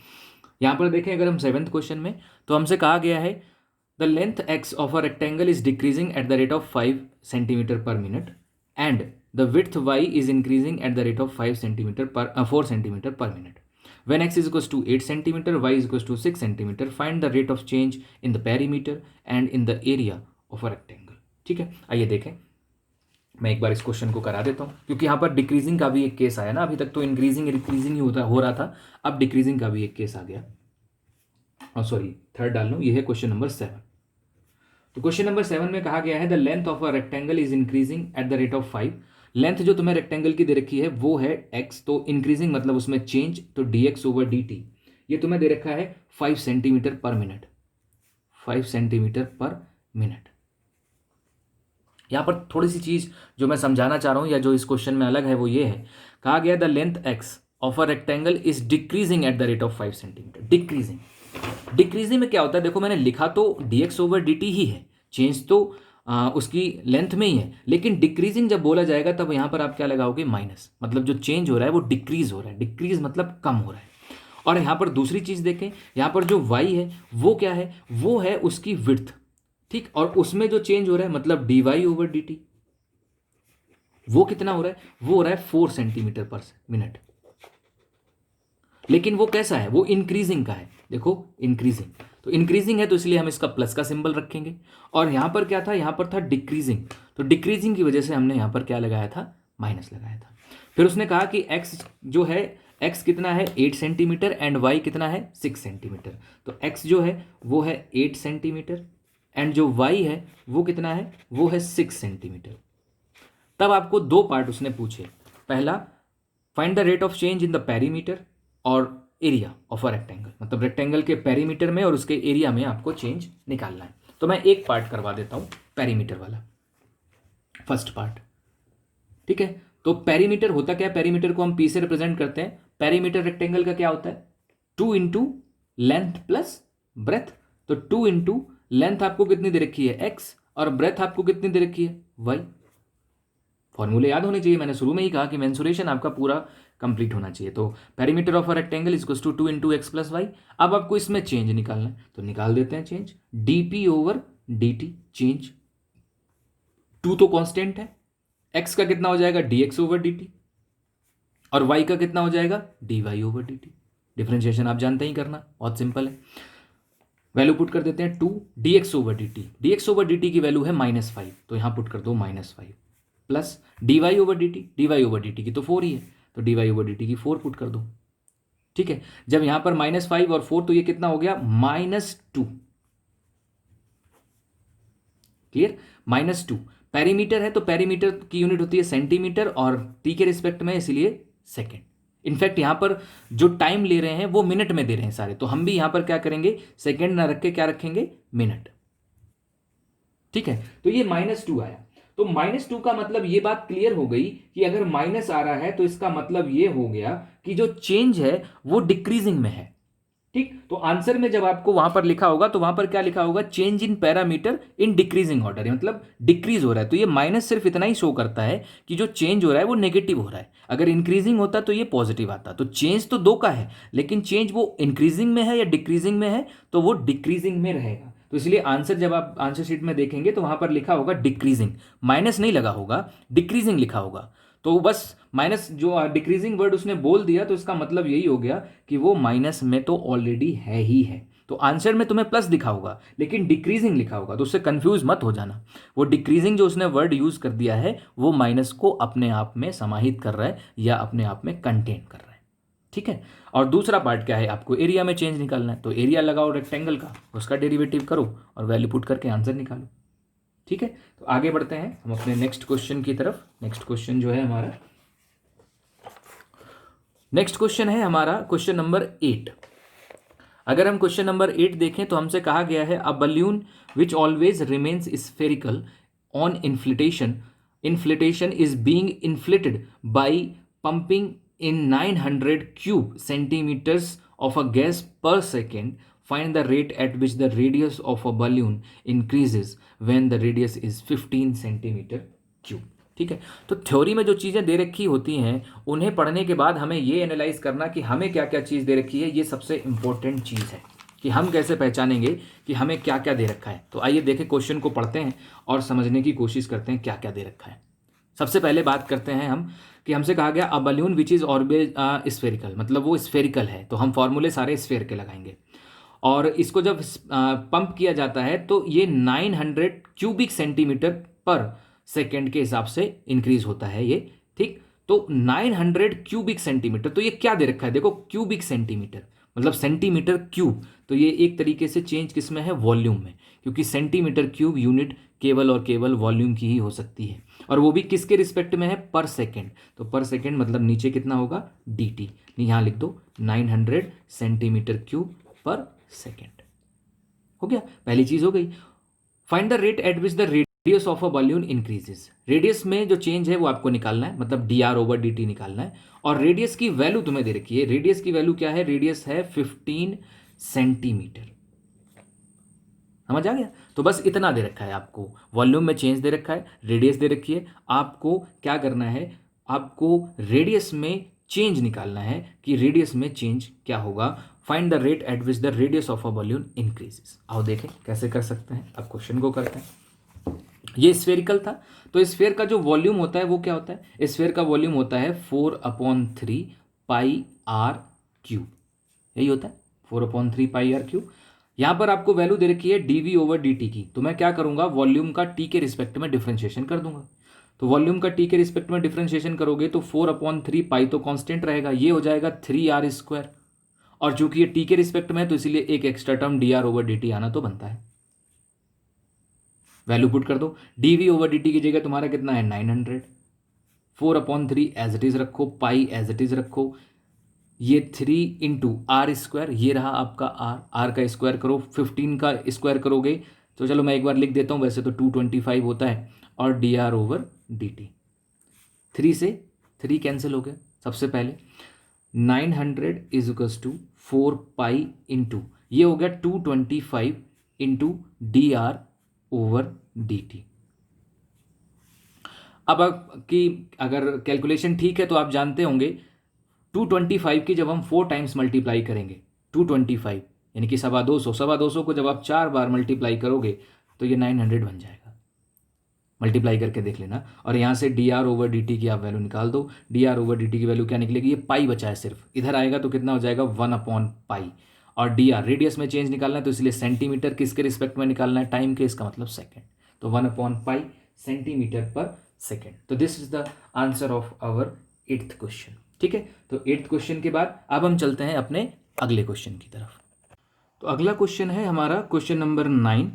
यहाँ पर देखें अगर हम 7th क्वेश्चन में, तो हमसे कहा गया है the length X of a rectangle is decreasing at the rate of 5 centimetre per minute and the width Y is increasing at the rate of 4 centimetre per minute. When x is equals to 8 centimeter, y is equals to 6 centimeter, find the rate of change in the perimeter and in the area of a rectangle। ठीक है, आइए देखें, मैं एक बार इस question को करा देता हूं, क्योंकि यहाँ पर डिक्रीजिंग का भी एक केस आया ना, अभी तक तो इंक्रीजिंग डिक्रीजिंग ही हो रहा था, अब डिक्रीजिंग का भी एक केस आ गया। और सॉरी, थर्ड डाल लूँ, ये है क्वेश्चन नंबर 7। तो क्वेश्चन नंबर 7 में कहा गया है the length of a rectangle is increasing at the rate of 5। Length जो तुम्हें रेक्टेंगल की दे रखी है वो है x, तो इंक्रीजिंग मतलब उसमें चेंज, तो dx ओवर dt, ये तुम्हें दे रखा है 5 centimetre per minute, 5 centimetre per minute. यहां पर थोड़ी सी चीज जो मैं समझाना चाह रहा हूं या जो इस क्वेश्चन में अलग है वो ये है, कहा गया the length x of a rectangle is decreasing at the rate of 5 centimetre. Decreasing में क्या होता है, देखो मैंने लिखा तो dx ओवर dt ही है, चेंज तो उसकी लेंथ में ही है, लेकिन डिक्रीजिंग जब बोला जाएगा तब यहां पर आप क्या लगाओगे माइनस, मतलब जो चेंज हो रहा है वो डिक्रीज हो रहा है, डिक्रीज मतलब कम हो रहा है। और यहां पर दूसरी चीज देखें, यहां पर जो y है वो क्या है, वो है उसकी विड्थ। ठीक, और उसमें जो चेंज हो रहा है मतलब dy ओवर dt, वो कितना हो रहा है, वो हो रहा है 4 सेंटीमीटर पर मिनट, लेकिन वो कैसा है, वो इंक्रीजिंग का है। देखो इंक्रीजिंग, तो इंक्रीजिंग है तो इसलिए हम इसका प्लस का सिंबल रखेंगे, और यहां पर क्या था, यहां पर था डिक्रीजिंग, तो डिक्रीजिंग की वजह से हमने यहां पर क्या लगाया था, माइनस लगाया था। फिर उसने कहा कि x जो है, x कितना है 8 सेंटीमीटर एंड y कितना है 6 सेंटीमीटर, तो x जो है वो है 8 सेंटीमीटर एंड जो y है वो कितना है, वो है 6 सेंटीमीटर। तब आपको दो पार्ट उसने पूछे, पहला find the rate of change in the perimeter और एरिया ऑफ अ रेक्टेंगल, मतलब रेक्टेंगल के पेरीमीटर में और उसके एरिया में आपको चेंज निकालना है। तो मैं एक पार्ट करवा देता हूं, पेरीमीटर वाला, फर्स्ट पार्ट। ठीक है, तो पेरीमीटर होता क्या है, पेरीमीटर को हम पी से रिप्रेजेंट करते हैं। पेरीमीटर रेक्टेंगल का क्या होता है, 2 इंटू लेंथ प्लस ब्रेथ, तो 2 इंटू लेंथ आपको कितनी दे रखी है x, और ब्रेथ आपको कितनी दे रखी है y। फॉर्मूले याद होने चाहिए, मैंने शुरू में ही कहा कि मेंसुरेशन आपका पूरा कंप्लीट होना चाहिए। तो perimeter of a rectangle is to 2 into X plus Y. अब आपको इसमें चेंज निकालना है तो निकाल देते हैं change, D P over D T change, 2 तो कांस्टेंट है, x का कितना हो जाएगा D X over D T, और y का कितना हो जाएगा D Y over D T. Differentiation आप जानते ही करना, बहुत सिंपल है। वैल्यू पुट कर देते हैं 2 D X over D T, D X over D T की वैल्यू है -5, तो यहां पुट कर दो -5, plus D Y over D T, D Y over D T की तो 4 ही है, तो D Y over D T की 4 पुट कर दो। ठीक है, जब यहां पर -5 और 4 तो ये कितना हो गया -2। क्लियर, -2। पेरीमीटर है तो पेरीमीटर की यूनिट होती है सेंटीमीटर और टी के रिस्पेक्ट में इसलिए सेकेंड। इनफैक्ट यहां पर जो टाइम ले रहे हैं वो मिनट में दे रहे हैं सारे, तो हम भी यहां पर क्या करेंगे सेकेंड ना रख के क्या रखेंगे मिनट। ठीक है, तो ये -2 आया, तो -2 का मतलब ये बात क्लियर हो गई कि अगर माइनस आ रहा है तो इसका मतलब ये हो गया कि जो चेंज है वो डिक्रीजिंग में है। ठीक, तो आंसर में जब आपको वहां पर लिखा होगा तो वहां पर क्या लिखा होगा, change in parameter in decreasing order, मतलब डिक्रीज हो रहा है। तो ये माइनस सिर्फ इतना ही शो करता है कि जो चेंज हो रहा है वो नेगेटिव हो रहा है। अगर इंक्रीजिंग होता तो ये पॉजिटिव आता। तो चेंज तो 2 का है, लेकिन चेंज वो इंक्रीजिंग में है या डिक्रीजिंग में है, तो वो डिक्रीजिंग में रहेगा। तो इसलिए आंसर जब आप आंसर शीट में देखेंगे तो वहां पर लिखा होगा डिक्रीजिंग, माइनस नहीं लगा होगा, डिक्रीजिंग लिखा होगा। तो बस माइनस जो डिक्रीजिंग वर्ड उसने बोल दिया तो इसका मतलब यही हो गया कि वो माइनस में तो ऑलरेडी है ही है। तो आंसर में तुम्हें प्लस दिखा होगा लेकिन डिक्रीजिंग लिखा होगा, तो उससे कंफ्यूज मत हो जाना। वो डिक्रीजिंग जो उसने वर्ड यूज कर दिया है वो माइनस को अपने आप में समाहित कर रहा है या अपने आप में कंटेन कर रहा है। ठीक है, और दूसरा पार्ट क्या है, आपको एरिया में चेंज निकालना है। तो एरिया लगाओ रेक्टेंगल का, उसका डेरिवेटिव करो और वैल्यू पुट करके आंसर निकालो। ठीक है, तो आगे बढ़ते हैं हम अपने नेक्स्ट क्वेश्चन की तरफ। नेक्स्ट क्वेश्चन जो है हमारा, नेक्स्ट क्वेश्चन है हमारा क्वेश्चन नंबर 8। अगर हम क्वेश्चन नंबर 8 देखें तो हमसे कहा गया है a balloon which always remains spherical on inflation, inflation is being inflated by pumping in 900 cube centimetres of a gas per second, find the rate at which the radius of a balloon increases when the radius is 15 centimetre cube. ठीक है, तो theory में जो चीज़ें दे रखी होती हैं उन्हें पढ़ने के बाद हमें ये एनालाइज करना कि हमें क्या क्या चीज़ दे रखी है, ये सबसे इंपॉर्टेंट चीज़ है कि हम कैसे पहचानेंगे कि हमें क्या क्या दे रखा है। तो आइए देखें, क्वेश्चन को पढ़ते हैं और समझने की कोशिश करते हैं क्या क्या दे रखा है। सबसे पहले बात करते हैं हम कि हमसे कहा गया अ balloon which is always spherical, मतलब वो स्फेरिकल है, तो हम फॉर्मूले सारे स्फेयर के लगाएंगे। और इसको जब पंप किया जाता है तो ये 900 क्यूबिक सेंटीमीटर पर सेकेंड के हिसाब से इंक्रीज होता है ये। ठीक, तो 900 क्यूबिक सेंटीमीटर, तो ये क्या दे रखा है, देखो क्यूबिक सेंटीमीटर मतलब सेंटीमीटर क्यूब, तो ये एक तरीके से चेंज किस में है, वॉल्यूम में, क्योंकि सेंटीमीटर क्यूब यूनिट केवल और केवल वॉल्यूम की ही हो सकती है, और वो भी किसके रिस्पेक्ट में है, पर सेकेंड। तो पर सेकेंड मतलब नीचे कितना होगा डी टी, यहाँ लिख दो 900 सेंटीमीटर क्यूब पर सेकेंड। हो गया, पहली चीज हो गई। Find the rate at which the radius of a balloon increases, radius में जो चेंज है वो आपको निकालना है, मतलब D R over D T निकालना है। और रेडियस की वैल्यू तुम्हें दे रखी है, रेडियस की वैल्यू क्या है, रेडियस है 15 सेंटीमीटर। समझ आ गया, तो बस इतना दे रखा है आपको, वॉल्यूम में चेंज दे रखा है, रेडियस दे रखी है, आपको क्या करना है, आपको रेडियस में चेंज निकालना है कि रेडियस में चेंज क्या होगा। Find the rate at which the radius of a balloon increases. आओ देखें कैसे कर सकते हैं। अब क्वेश्चन को करते हैं। ये स्फेरिकल था, तो स्फेयर का जो वॉल्यूम होता है वो क्या होता है, स्फेयर का वॉल्यूम होता है 4/3 पाई आर क्यूब, यही होता है 4/3 पाई आर क्यूब। यहां पर आपको वैल्यू दे रखी है डीवी ओवर डी टी की, तो मैं क्या करूंगा, वॉल्यूम का टी के रिस्पेक्ट में डिफ्रेंशिएशन कर दूंगा। तो वॉल्यूम का टी के रिस्पेक्ट में डिफ्रेंशिएशन करोगे तो 4/3 पाई तो कांस्टेंट रहेगा, ये हो जाएगा 3r², और चूंकि ये टी के रिस्पेक्ट में है तो इसीलिए एक extra term D R over D T आना तो बनता है। वैल्यू पुट कर दो, डीवी ओवर डी टी की जगह तुम्हारा कितना है 900, 4/3 एज इट इज रखो, पाई एज इट इज रखो, ये 3 इंटू r², ये रहा आपका r का स्क्वायर करो, 15 का स्क्वायर करोगे तो चलो मैं एक बार लिख देता हूँ, वैसे तो 225 होता है, और D R over D T, 3 से 3 कैंसिल हो गया। सबसे पहले 900 is equals to 4 pi into, ये हो गया 225 into D R over D T. अब आपकी अगर कैलकुलेशन ठीक है तो आप जानते होंगे 225 की जब हम 4 टाइम्स मल्टीप्लाई करेंगे, 225 यानी कि 225, 225 को जब आप 4 बार मल्टीप्लाई करोगे तो ये 900 बन जाएगा। मल्टीप्लाई करके देख लेना। और यहाँ से D R over D T की आप वैल्यू निकाल दो। D R over D T की वैल्यू क्या निकलेगी, ये पाई बचा है सिर्फ, इधर आएगा तो कितना हो जाएगा 1/पाई। और डी आर रेडियस में चेंज निकालना है तो इसलिए सेंटीमीटर किसके रिस्पेक्ट में निकालना है, टाइम के, इसका मतलब सेकेंड, तो 1/पाई सेंटीमीटर पर सेकेंड। तो this is the answer of our 8th question. ठीक है, तो 8th क्वेश्चन के बाद अब हम चलते हैं अपने अगले क्वेश्चन की तरफ। तो अगला क्वेश्चन है हमारा क्वेश्चन नंबर 9।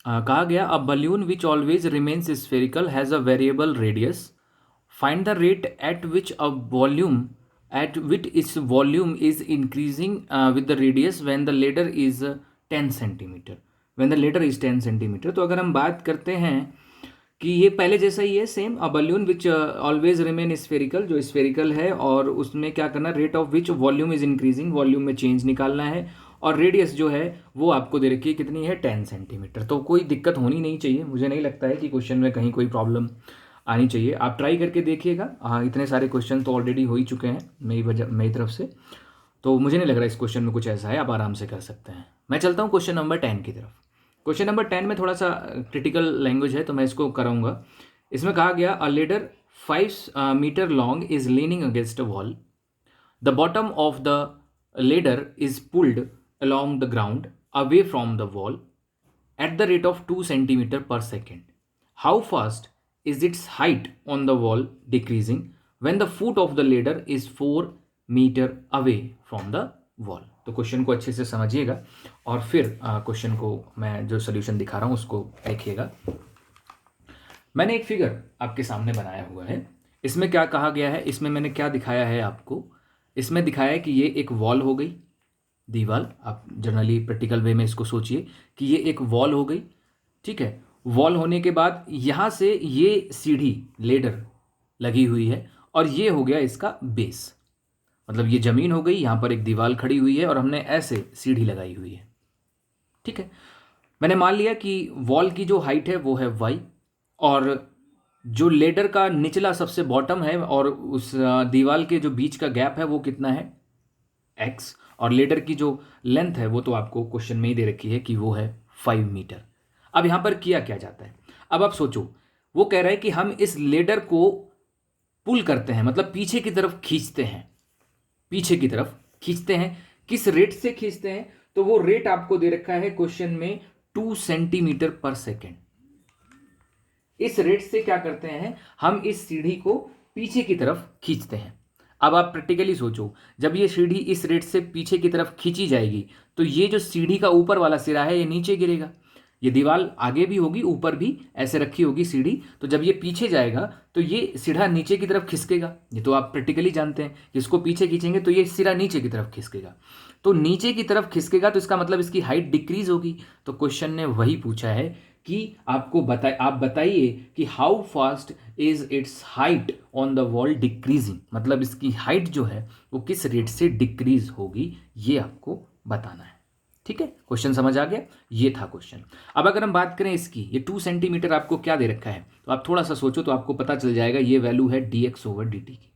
कहा गया अ balloon which always remains spherical has a variable radius, find the rate at which a volume at which its volume is increasing with the radius when the ladder is 10 centimeter, when the ladder is 10 centimeter। तो अगर हम बात करते हैं कि ये पहले जैसा ही है same, a balloon which always remain spherical, जो स्फेरिकल है और उसमें क्या करना, rate of which volume is increasing, volume में चेंज निकालना है, और रेडियस जो है वो आपको दे रखी है कितनी है, 10 सेंटीमीटर। तो कोई दिक्कत होनी नहीं चाहिए, मुझे नहीं लगता है कि क्वेश्चन में कहीं कोई प्रॉब्लम आनी चाहिए। आप ट्राई करके देखिएगा। हाँ, इतने सारे क्वेश्चन तो ऑलरेडी हो ही चुके हैं मेरी तरफ से, तो मुझे नहीं लग रहा इस क्वेश्चन में कुछ ऐसा है, आप आराम से कर सकते हैं। मैं चलता हूँ क्वेश्चन नंबर 10 की तरफ। क्वेश्चन नंबर 10 में थोड़ा सा क्रिटिकल लैंग्वेज है तो मैं इसको कराऊंगा। इसमें कहा गया a ladder 5 metre long is leaning against a wall, the bottom of the ladder is pulled along the ground away from the wall at the rate of 2 centimeter per second. How fast is its height on the wall decreasing when the foot of the ladder is 4 meter away from the wall? तो question को अच्छे से समझिएगा और फिर question को मैं जो सोल्यूशन दिखा रहा हूँ उसको देखिएगा। मैंने एक फिगर आपके सामने बनाया हुआ है। इसमें क्या कहा गया है, इसमें मैंने क्या दिखाया है आपको, इसमें दिखाया है कि ये एक वॉल हो गई, दीवार, आप जनरली प्रैक्टिकल वे में इसको सोचिए कि ये एक वॉल हो गई। ठीक है, वॉल होने के बाद यहाँ से ये सीढ़ी लेडर लगी हुई है और ये हो गया इसका बेस, मतलब ये जमीन हो गई, यहाँ पर एक दीवार खड़ी हुई है और हमने ऐसे सीढ़ी लगाई हुई है। ठीक है, मैंने मान लिया कि वॉल की जो हाइट है वो है y और जो लेडर का निचला सबसे बॉटम है और उस दीवार के जो बीच का गैप है वो कितना है, x, और लेडर की जो लेंथ है वो तो आपको क्वेश्चन में ही दे रखी है कि वो है 5 मीटर। अब यहाँ पर किया क्या जाता है, अब आप सोचो, वो कह रहा है कि हम इस लेडर को पुल करते हैं, मतलब पीछे की तरफ खींचते हैं, पीछे की तरफ खींचते हैं। किस रेट से खींचते हैं, तो वो रेट आपको दे रखा है क्वेश्चन में 2 सेंटीमीटर पर सेकेंड। इस रेट से क्या करते हैं, हम इस सीढ़ी को पीछे की तरफ खींचते हैं। अब आप प्रैक्टिकली सोचो, जब ये सीढ़ी इस रेट से पीछे की तरफ खींची जाएगी तो ये जो सीढ़ी का ऊपर वाला सिरा है ये नीचे गिरेगा, ये दीवार आगे भी होगी ऊपर भी ऐसे रखी होगी सीढ़ी, तो जब ये पीछे जाएगा तो ये सिरा नीचे की तरफ खिसकेगा। ये तो आप प्रैक्टिकली जानते हैं कि इसको पीछे खींचेंगे तो ये सिरा नीचे की तरफ खिसकेगा, तो नीचे की तरफ खिसकेगा तो इसका मतलब इसकी हाइट डिक्रीज होगी। तो क्वेश्चन ने वही पूछा है कि आप बताइए कि how fast is it's height on the wall decreasing, मतलब इसकी हाइट जो है वो किस रेट से डिक्रीज होगी, ये आपको बताना है। ठीक है, क्वेश्चन समझ आ गया, ये था क्वेश्चन। अब अगर हम बात करें इसकी, ये 2 सेंटीमीटर आपको क्या दे रखा है, तो आप थोड़ा सा सोचो तो आपको पता चल जाएगा ये वैल्यू है dx ओवर dt की।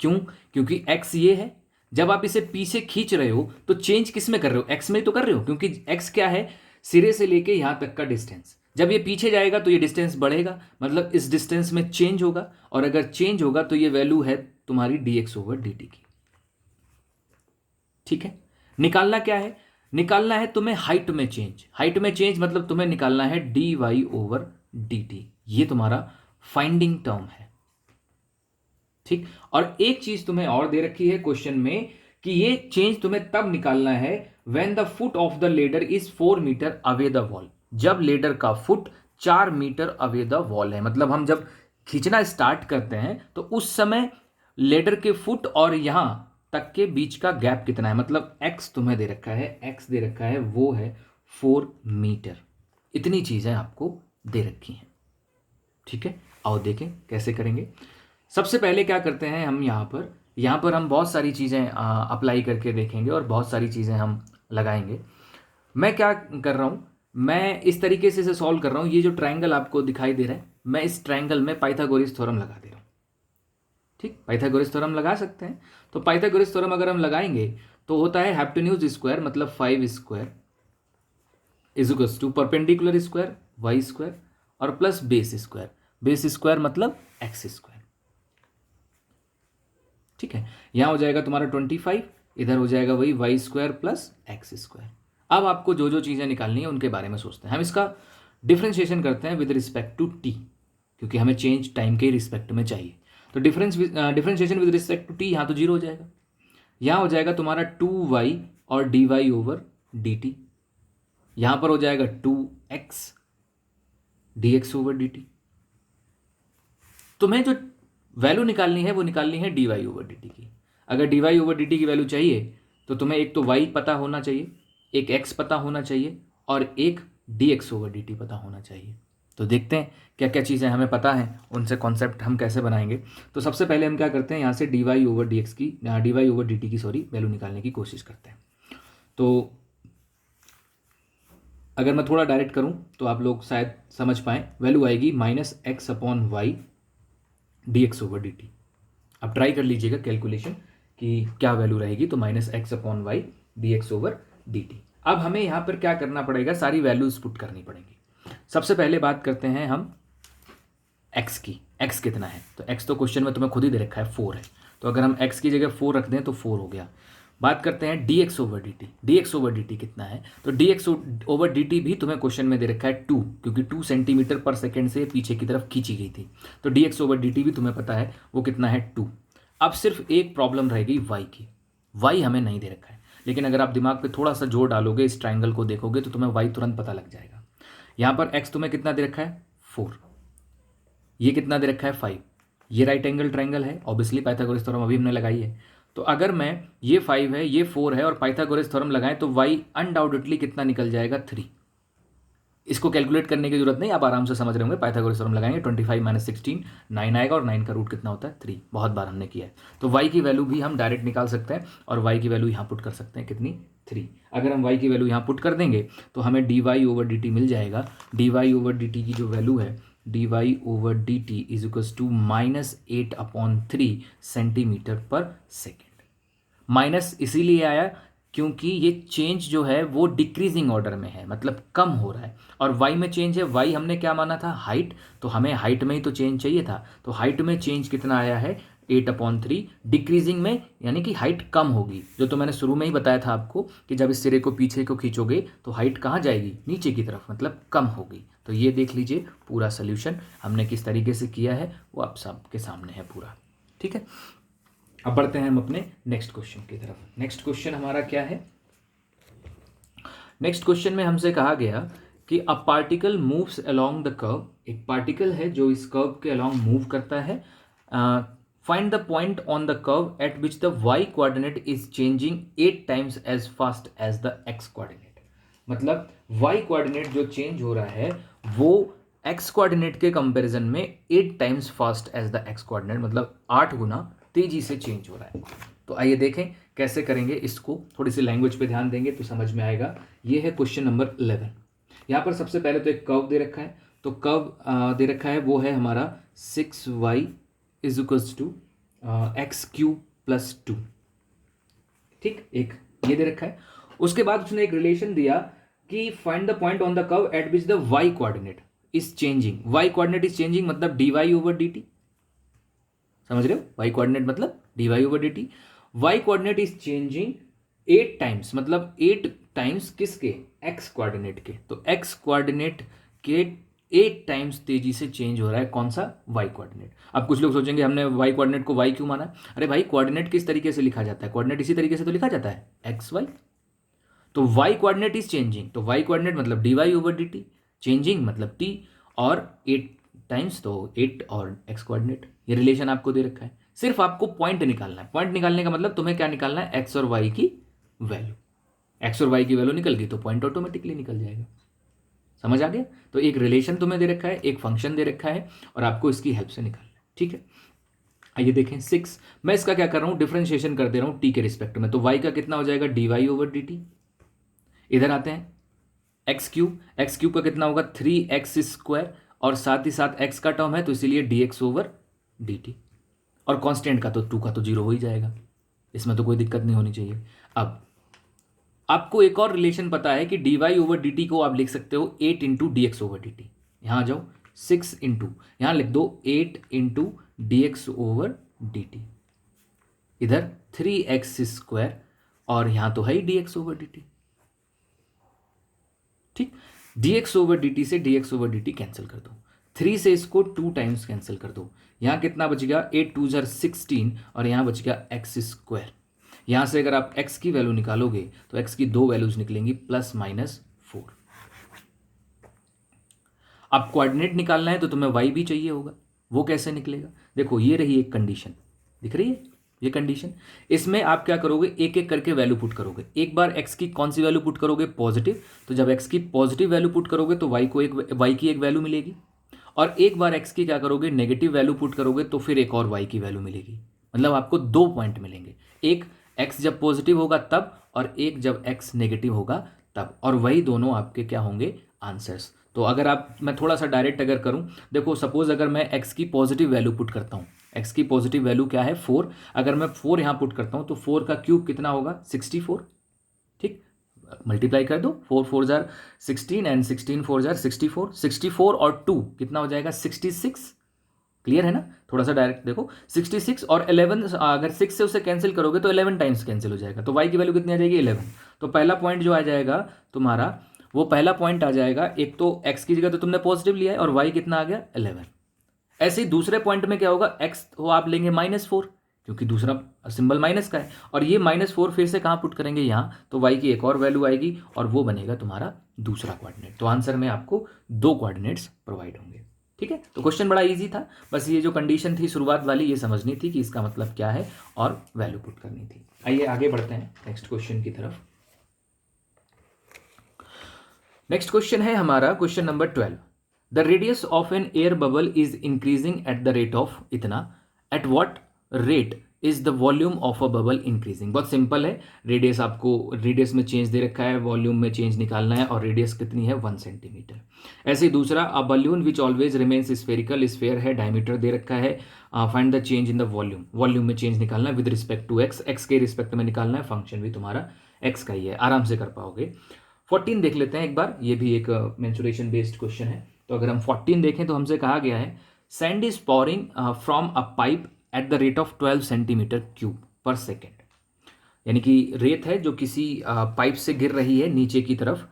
क्यों, क्योंकि x ये है, जब आप इसे पीछे खींच रहे हो तो चेंज किस में कर रहे हो, x में तो कर रहे हो, क्योंकि x क्या है, सिरे से लेके यहां तक का डिस्टेंस। जब ये पीछे जाएगा तो ये डिस्टेंस बढ़ेगा, मतलब इस डिस्टेंस में चेंज होगा, और अगर चेंज होगा तो ये वैल्यू है तुम्हारी dx ओवर dt की। ठीक है, निकालना क्या है, निकालना है तुम्हें हाइट में चेंज, हाइट में चेंज मतलब तुम्हें निकालना है dy ओवर dt, ये तुम्हारा फाइंडिंग टर्म है। ठीक, और एक चीज तुम्हें और दे रखी है क्वेश्चन में कि ये चेंज तुम्हें तब निकालना है when the foot of the ladder is 4 metre away the wall, जब लेडर का foot 4 metre away the wall है, मतलब हम जब खींचना स्टार्ट करते हैं तो उस समय लेडर के फुट और यहां तक के बीच का गैप कितना है, मतलब x तुम्हें दे रखा है, x दे रखा है वो है 4 मीटर। इतनी चीजें आपको दे रखी हैं। ठीक है, आओ देखें कैसे करेंगे। सबसे पहले क्या करते हैं हम, यहाँ पर हम बहुत सारी चीज़ें अप्लाई करके देखेंगे और बहुत सारी चीज़ें हम लगाएंगे। मैं क्या कर रहा हूँ, मैं इस तरीके से इसे सॉल्व कर रहा हूँ। ये जो ट्रायंगल आपको दिखाई दे रहा है, मैं इस ट्रायंगल में पाइथागोरस थ्योरम लगा दे रहा हूँ। ठीक, पाइथागोरस थ्योरम लगा सकते हैं। तो पाइथागोरस थ्योरम अगर हम लगाएंगे तो होता है हाइपोटेन्यूज स्क्वायर मतलब 5 square is equals to perpendicular square Y square और प्लस बेस स्क्वायर मतलब एक्स स्क्वायर। ठीक है, यहां हो जाएगा तुम्हारा 25, इधर हो जाएगा वही Y square plus X square. अब आपको जो जो चीज़ें निकालनी है उनके बारे में सोचते हैं। हम इसका डिफ्रेंशिएशन करते हैं विद रिस्पेक्ट टू टी, क्योंकि हमें चेंज टाइम के रिस्पेक्ट में चाहिए। तो differentiation with respect to T, यहाँ तो जीरो हो जाएगा। यहाँ हो जाएगा तुम्हारा 2y और D Y over D T, यहाँ पर हो जाएगा 2x D X over D T. तुम्हें जो वैल्यू निकालनी है वो निकालनी है D Y over D T की। अगर D Y over D T की वैल्यू चाहिए तो तुम्हें एक तो y पता होना चाहिए, एक x पता होना चाहिए और एक D X over D T पता होना चाहिए। तो देखते हैं क्या क्या चीज़ें हमें पता हैं, उनसे कॉन्सेप्ट हम कैसे बनाएंगे। तो सबसे पहले हम क्या करते हैं, यहाँ से D Y over D X की D Y over D T की वैल्यू निकालने की कोशिश करते हैं। तो अगर मैं थोड़ा डायरेक्ट करूँ तो आप लोग शायद समझ पाएँ। वैल्यू आएगी -x/y D X over D T. अब ट्राई कर लीजिएगा कैलकुलेशन कि क्या वैल्यू रहेगी। तो -x/y D X over D T. अब हमें यहाँ पर क्या करना पड़ेगा, सारी वैल्यूज पुट करनी पड़ेगी। सबसे पहले बात करते हैं हम x की। x कितना है, तो x तो क्वेश्चन में तुम्हें खुद ही दे रखा है 4 है। तो अगर हम x की जगह 4 रख दें तो 4 हो गया। बात करते हैं dx over dt। dx over dt कितना है, तो dx ओवर dt भी तुम्हें क्वेश्चन में दे रखा है 2, क्योंकि 2 सेंटीमीटर पर सेकेंड से पीछे की तरफ खींची गई थी। तो dx ओवर dt भी तुम्हें पता है वो कितना है 2। अब सिर्फ एक प्रॉब्लम रहेगी y की। y हमें नहीं दे रखा है, लेकिन अगर आप दिमाग पे थोड़ा सा जोर डालोगे, इस ट्राइंगल को देखोगे तो तुम्हें y तुरंत पता लग जाएगा। यहाँ पर x तुम्हें कितना दे रखा है 4, ये कितना दे रखा है 5। ये राइट एंगल ट्राइंगल है, ऑब्वियसली पाइथागोरस थ्योरम अभी हमने लगाई है। तो अगर मैं ये 5 है ये 4 है और पाइथागोरस थ्योरम लगाएं तो y अनडाउटेडली कितना निकल जाएगा 3। इसको कैलकुलेट करने की जरूरत नहीं, आप आराम से समझ रहे होंगे। पाइथागोरस थ्योरम लगाएंगे 25 - 16 9 आएगा और 9 का रूट कितना होता है 3। बहुत बार हमने किया है। तो y की वैल्यू भी हम डायरेक्ट निकाल सकते हैं और y की वैल्यू यहाँ पुट कर सकते हैं कितनी 3। अगर हम y की वैल्यू यहाँ पुट कर देंगे तो हमें D Y over D T मिल जाएगा। D Y over D T की जो वैल्यू है D Y over D T is equals to -8/3 centimetre पर सेकेंड। माइनस इसीलिए आया क्योंकि ये चेंज जो है वो डिक्रीजिंग ऑर्डर में है, मतलब कम हो रहा है। और y में चेंज है, y हमने क्या माना था हाइट, तो हमें हाइट में ही तो चेंज चाहिए था। तो हाइट में चेंज कितना आया है 8/3 डिक्रीजिंग में, यानी कि हाइट कम होगी। जो तो मैंने शुरू में ही बताया था आपको कि जब इस सिरे को पीछे को खींचोगे तो हाइट कहाँ जाएगी, नीचे की तरफ, मतलब कम होगी। तो ये देख लीजिए पूरा सोल्यूशन हमने किस तरीके से किया है वो आप सबके सामने है पूरा। ठीक है, अब बढ़ते हैं हम अपने नेक्स्ट क्वेश्चन की तरफ। नेक्स्ट क्वेश्चन हमारा क्या है, नेक्स्ट क्वेश्चन में हमसे कहा गया कि a particle moves along the curve. एक पार्टिकल है जो इस कर्व के अलोंग मूव करता है। Find the point on the curve at which the y coordinate is changing 8 times as fast as the x coordinate. मतलब y कोऑर्डिनेट जो change हो रहा है वो x कोऑर्डिनेट के कंपैरिजन में 8 times fast as the x coordinate, मतलब 8 गुना तेजी से चेंज हो रहा है। तो आइए देखें कैसे करेंगे इसको, थोड़ी सी लैंग्वेज पे ध्यान देंगे तो समझ में आएगा। ये है क्वेश्चन नंबर 11। यहाँ पर सबसे पहले तो एक कर्व दे रखा है, तो कर्व दे रखा है वो है हमारा 6y is equals to x³ + 2। ठीक, एक ये दे रखा है। उसके बाद उसने एक रिलेशन दिया कि find the point on the curve at which the y coordinate is changing. y coordinate is changing मतलब dy ओवर dt, समझ रहे हो, y कोऑर्डिनेट मतलब dy over dt। y coordinate is changing 8 times, मतलब 8 times किसके, x coordinate के। तो x coordinate के 8 टाइम्स तेजी से चेंज हो रहा है, कौन सा, y कोऑर्डिनेट। अब कुछ लोग सोचेंगे हमने y कोऑर्डिनेट को y क्यों माना। अरे भाई कोऑर्डिनेट किस तरीके से लिखा जाता है, कोऑर्डिनेट इसी तरीके से तो लिखा जाता है xy। तो y कोऑर्डिनेट इज चेंजिंग, तो y कोऑर्डिनेट मतलब dy ओवर dt, चेंजिंग मतलब t, और 8 टाइम्स तो 8 और x कोऑर्डिनेट। ये रिलेशन आपको दे रखा है, सिर्फ आपको पॉइंट निकालना है। पॉइंट निकालने का मतलब तुम्हें क्या निकालना है, x और y की वैल्यू। x और y की वैल्यू निकल गई तो पॉइंट ऑटोमेटिकली निकल जाएगा। समझ आ गया। तो एक रिलेशन तुम्हें दे रखा है, एक फंक्शन दे रखा है और आपको इसकी हेल्प से निकालना है। ठीक है, आइए देखें 6। मैं इसका क्या कर रहा हूं, डिफरेंशिएशन कर दे रहा हूं t के रिस्पेक्ट में। तो y का कितना हो जाएगा dy ओवर dt। इधर आते हैं x³ का कितना होगा 3x² और साथ ही साथ x का टर्म है तो इसीलिए dx ओवर dt। और कांस्टेंट का तो 2 का तो 0 हो ही जाएगा, इसमें तो कोई दिक्कत नहीं होनी चाहिए। अब आपको एक और रिलेशन पता है कि डी वाई ओवर डी टी को आप लिख सकते हो 8 into D X over D T. यहाँ आ जाओ, 6 इंटू, यहाँ लिख दो 8 into D X over D T, इधर 3x², और यहाँ तो है ही D X over D T. ठीक, D X over D T से D X over D T cancel कर दो, 3 से इसको 2 टाइम्स कैंसिल कर दो, यहाँ कितना बच गया 8 2 16, और यहाँ बच गया x²। यहाँ से अगर आप x की वैल्यू निकालोगे तो x की 2 वैल्यूज निकलेंगी +-4। अब कोऑर्डिनेट निकालना है तो तुम्हें y भी चाहिए होगा, वो कैसे निकलेगा? देखो ये रही एक कंडीशन, दिख रही है ये कंडीशन। इसमें आप क्या करोगे, एक एक करके वैल्यू पुट करोगे। एक बार x की कौन सी वैल्यू पुट करोगे, पॉजिटिव, तो जब x की पॉजिटिव वैल्यू पुट करोगे तो y की एक वैल्यू मिलेगी, और एक बार x की क्या करोगे, नेगेटिव वैल्यू पुट करोगे तो फिर एक और y की वैल्यू मिलेगी। मतलब आपको 2 पॉइंट मिलेंगे, एक x जब पॉजिटिव होगा तब, और एक जब x नेगेटिव होगा तब, और वही दोनों आपके क्या होंगे, आंसर्स। तो अगर मैं थोड़ा सा डायरेक्ट अगर करूं, देखो सपोज अगर मैं x की पॉजिटिव वैल्यू पुट करता हूं, x की पॉजिटिव वैल्यू क्या है 4, अगर मैं 4 यहां पुट करता हूं तो 4 का क्यूब कितना होगा 64। ठीक, मल्टीप्लाई कर दो, 4 4 जार 16 एंड 16 4 जार 64, 64 और 2 कितना हो जाएगा 66। क्लियर है ना? थोड़ा सा डायरेक्ट देखो, 66 और 11, अगर 6 से उसे कैंसिल करोगे तो 11 टाइम्स कैंसिल हो जाएगा, तो y की वैल्यू कितनी आ जाएगी 11। तो पहला पॉइंट जो आ जाएगा तुम्हारा, वो पहला पॉइंट आ जाएगा, एक तो x की जगह तो तुमने पॉजिटिव लिया है और y कितना आ गया 11। ऐसे ही दूसरे पॉइंट में क्या होगा, x तो आप लेंगे -4, क्योंकि दूसरा सिंबल माइनस का है, और ये -4 फिर से कहाँ पुट करेंगे, यहाँ, तो y की एक और वैल्यू आएगी और वो बनेगा तुम्हारा दूसरा कोऑर्डिनेट। तो आंसर में आपको 2 कोऑर्डिनेट्स प्रोवाइड होंगे। ठीक है, तो क्वेश्चन बड़ा इजी था, बस ये जो कंडीशन थी शुरुआत वाली, ये समझनी थी कि इसका मतलब क्या है और वैल्यू पुट करनी थी। आइए आगे बढ़ते हैं नेक्स्ट क्वेश्चन की तरफ। नेक्स्ट क्वेश्चन है हमारा question number 12। The radius of an air bubble is increasing at the rate of इतना, at what rate is the volume of a bubble increasing. बहुत सिंपल है, रेडियस आपको रेडियस में change दे रखा है, वॉल्यूम में चेंज निकालना है, और रेडियस कितनी है 1 सेंटीमीटर। ऐसे ही दूसरा, a balloon which always remains spherical, sphere है, डायमीटर दे रखा है, find the change in the volume, volume में चेंज निकालना है with respect to X, X के रिस्पेक्ट में निकालना है, फंक्शन भी तुम्हारा एक्स का ही है, आराम से कर पाओगे। 14 देख लेते हैं एक बार, ये भी एक मेंसुरेशन बेस्ड क्वेश्चन है। तो अगर हम 14 देखें तो हमसे कहा गया है, sand is pouring from a pipe eight the rate of 12 centimetre cube per second. यानी कि रेत है जो किसी पाइप से गिर रही है नीचे की तरफ,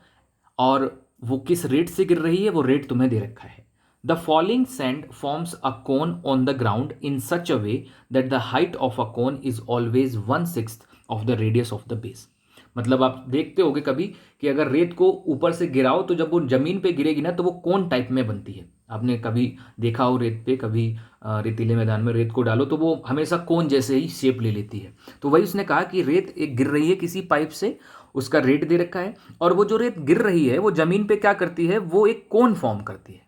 और वो किस रेट से गिर रही है वो रेट तुम्हें दे रखा है। The falling sand forms a cone on the ground in such a way that the height of a cone is always 1/6 of the radius of the base. मतलब आप देखते होगे कभी कि अगर रेत को ऊपर से गिराओ तो जब वो जमीन पे गिरेगी ना तो वो कोन टाइप में बनती है। आपने कभी देखा हो रेत पे, कभी रेतीले मैदान में रेत को डालो तो वो हमेशा कोन जैसे ही शेप ले लेती है। तो वही उसने कहा कि रेत एक गिर रही है किसी पाइप से, उसका रेट दे रखा है, और वो जो रेत गिर रही है वो जमीन पे क्या करती है, वो एक कोन फॉर्म करती है।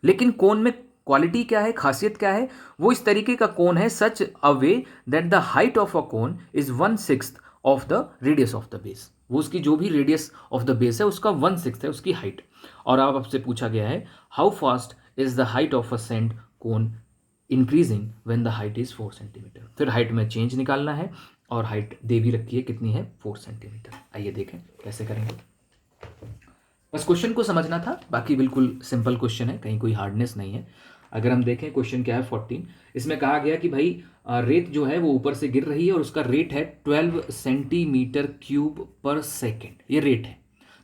लेकिन कोन में क्वालिटी क्या है, खासियत क्या है, वो इस तरीके का कोन है, such a way that the height of a cone is 1/6 of the radius of the base. वो उसकी जो भी रेडियस ऑफ द बेस है उसका 1/6 है उसकी हाइट। और अब आपसे पूछा गया है, how fast is the height of a sand cone increasing when the height is 4 centimetre. फिर हाइट में चेंज निकालना है, और हाइट दे भी रखी है कितनी है 4 सेंटीमीटर। आइए देखें कैसे करेंगे। बस क्वेश्चन को समझना था, बाकी बिल्कुल सिंपल क्वेश्चन है, कहीं कोई हार्डनेस नहीं है। अगर हम देखें क्वेश्चन क्या है 14, इसमें कहा गया कि भाई रेत जो है वो ऊपर से गिर रही है और उसका रेट है 12 सेंटीमीटर क्यूब पर सेकेंड, ये रेट है।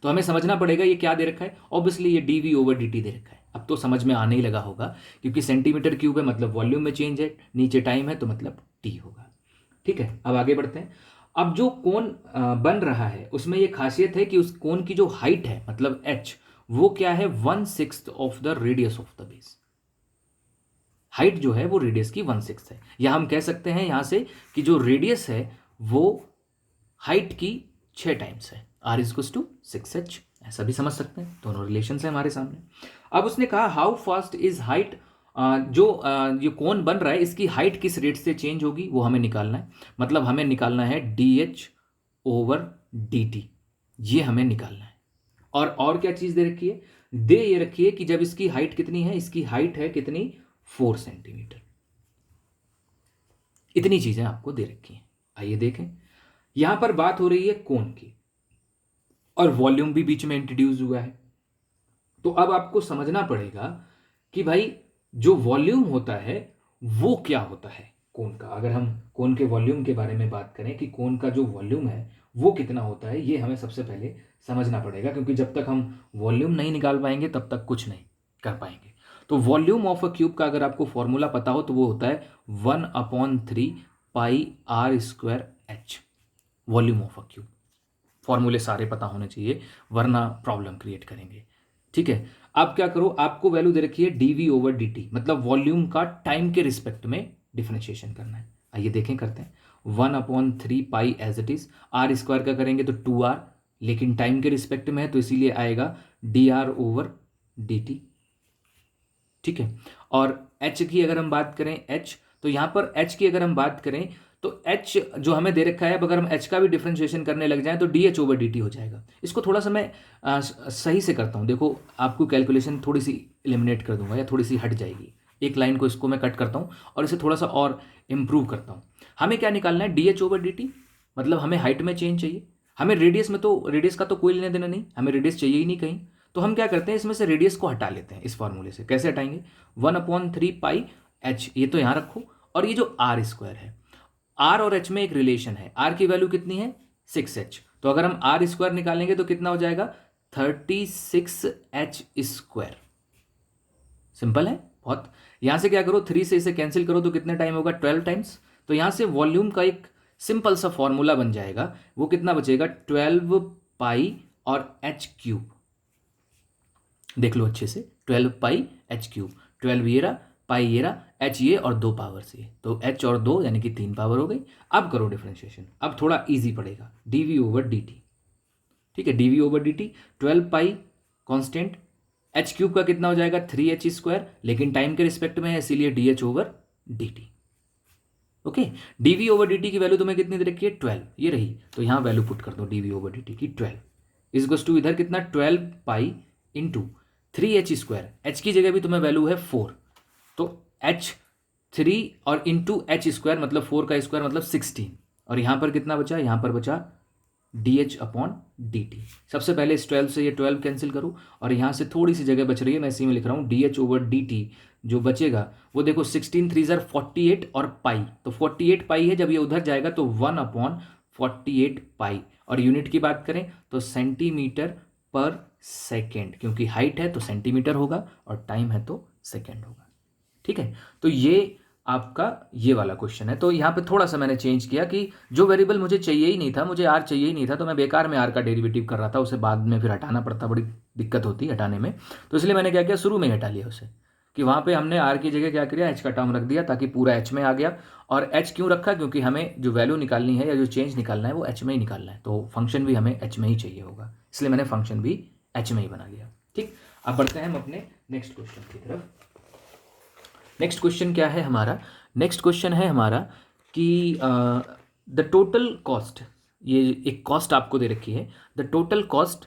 तो हमें समझना पड़ेगा ये क्या दे रखा है, ऑब्वियसली ये dv ओवर dt दे रखा है। अब तो समझ में आने ही लगा होगा, क्योंकि सेंटीमीटर क्यूब है मतलब वॉल्यूम में चेंज है, नीचे टाइम है तो मतलब t होगा। ठीक है, अब आगे बढ़ते हैं। अब जो कोन बन रहा है उसमें ये खासियत है कि उस कोन की जो हाइट है मतलब h, वो क्या है 1/6 of the radius of the base. Height जो है वो रेडियस की 1/6 है, या हम कह सकते हैं यहां से कि जो रेडियस है वो हाइट की 6 टाइम्स है, r = 6h, ऐसा भी समझ सकते हैं, दोनों रिलेशन है हमारे सामने। अब उसने कहा हाउ फास्ट इज हाइट, जो कोन बन रहा है इसकी हाइट किस रेट से चेंज होगी वो हमें निकालना है। मतलब हमें निकालना है dh ओवर dt, ये हमें निकालना है। और क्या चीज दे रखी है, दे ये रखी है कि जब इसकी हाइट कितनी है, इसकी हाइट है कितनी 4 सेंटीमीटर। इतनी चीज़ें आपको दे रखी हैं। आइए देखें, यहाँ पर बात हो रही है कोण की और वॉल्यूम भी बीच में इंट्रोड्यूस हुआ है। तो अब आपको समझना पड़ेगा कि भाई जो वॉल्यूम होता है वो क्या होता है कोण का। अगर हम कोण के वॉल्यूम के बारे में बात करें कि कोण का जो वॉल्यूम है वो कितना होता है, ये हमें सबसे पहले समझना पड़ेगा, क्योंकि जब तक हम वॉल्यूम नहीं निकाल पाएंगे तब तक कुछ नहीं कर पाएंगे। तो वॉल्यूम ऑफ अ क्यूब का अगर आपको फॉर्मूला पता हो तो वो होता है 1/3 pi R square H, volume of a cube. फॉर्मूले सारे पता होने चाहिए वरना प्रॉब्लम क्रिएट करेंगे। ठीक है, आप क्या करो, आपको वैल्यू दे रखी है dv/dt, मतलब वॉल्यूम का टाइम के रिस्पेक्ट में डिफरेंशिएशन करना है। आइए देखें, करते हैं। 1/3 pi as it is, R square का करेंगे तो 2r, लेकिन टाइम के रिस्पेक्ट में है तो इसीलिए आएगा dr/dt। ठीक है, और h की अगर हम बात करें, h, तो यहां पर h की अगर हम बात करें तो h जो हमें दे रखा है, अब अगर हम h का भी डिफरेंशिएशन करने लग जाएं तो dh/dt हो जाएगा। इसको थोड़ा सा मैं सही से करता हूं। देखो, आपको कैलकुलेशन थोड़ी सी एलिमिनेट कर दूंगा या थोड़ी सी हट जाएगी। एक लाइन को इसको मैं कट करता हूं और इसे थोड़ा सा और इम्प्रूव करता हूं। हमें क्या निकालना है, dh/dt, मतलब हमें हाइट में चेंज चाहिए। हमें रेडियस में, तो रेडियस का तो कोई लेना देना नहीं, हमें रेडियस चाहिए ही नहीं कहीं। तो हम क्या करते हैं, इसमें से रेडियस को हटा लेते हैं इस फॉर्मूले से। कैसे हटाएंगे, 1/3 पाई एच, ये तो यहां रखो, और ये जो आर स्क्वायर है, आर और एच में एक रिलेशन है। आर की वैल्यू कितनी है, 6h, तो अगर हम आर स्क्वायर निकालेंगे तो कितना हो जाएगा, 36h स्क्वायर। सिंपल है बहुत। यहां से क्या करो, 3 से इसे कैंसिल करो तो कितने टाइम होगा, 12 टाइम्स। तो यहां से वॉल्यूम का एक सिंपल सा फॉर्मूला बन जाएगा। वो कितना बचेगा, 12 पाई और एच क्यूब। देख लो अच्छे से, 12 पाई एच क्यूब, 12 ये रहा, पाई ये रहा, एच ये, और 2 पावर से, तो एच और 2 यानी कि 3 पावर हो गई। अब करो डिफरेंशिएशन, अब थोड़ा इजी पड़ेगा, dv/dt। ठीक है, dv/dt, 12 पाई कांस्टेंट, एच क्यूब का कितना हो जाएगा, 3h स्क्वायर, लेकिन टाइम के रिस्पेक्ट में है इसीलिए dh/dt। ओके, dv/dt की वैल्यू तुम्हें कितनी दे रखी है, 12, ये रही, तो यहां वैल्यू पुट कर दो dv/dt की 12 इज टू इधर कितना, 12 pi into 3h square, H की जगह भी तुम्हें वैल्यू है 4, तो h 3 और इंटू एच स्क्वायर मतलब 4 का स्क्वायर मतलब 16, और यहां पर कितना बचा, यहां पर बचा dh/dt। सबसे पहले इस 12 से ये 12 कैंसिल करो, और यहां से थोड़ी सी जगह बच रही है, मैं इसी में लिख रहा हूं dh/dt। जो बचेगा वो देखो, 16 3 48 और पाई, तो 48 पाई है, जब ये उधर जाएगा तो 1/48 पाई, और यूनिट की बात करें तो सेंटीमीटर पर सेकेंड, क्योंकि हाइट है तो सेंटीमीटर होगा और टाइम है तो सेकेंड होगा। ठीक है, तो ये आपका ये वाला क्वेश्चन है। तो यहाँ पे थोड़ा सा मैंने चेंज किया कि जो वेरिएबल मुझे चाहिए ही नहीं था, मुझे आर चाहिए ही नहीं था, तो मैं बेकार में आर का डेरिवेटिव कर रहा था, उसे बाद में फिर हटाना पड़ता, बड़ी दिक्कत होती हटाने में। तो इसलिए मैंने क्या किया, शुरू में ही हटा लिया उसे, कि वहाँ पे हमने आर की जगह क्या किया, एच का टर्म रख दिया, ताकि पूरा एच में आ गया। और एच क्यों रखा, क्योंकि हमें जो वैल्यू निकालनी है या जो चेंज निकालना है वो एच में ही निकालना है, तो फंक्शन भी हमें एच में ही चाहिए होगा, इसलिए मैंने फंक्शन भी एच में ही बना लिया। ठीक, अब बढ़ते हैं हम अपने नेक्स्ट क्वेश्चन की तरफ। नेक्स्ट क्वेश्चन क्या है हमारा, नेक्स्ट क्वेश्चन है हमारा कि द टोटल कॉस्ट, ये एक कॉस्ट आपको दे रखी है, the total cost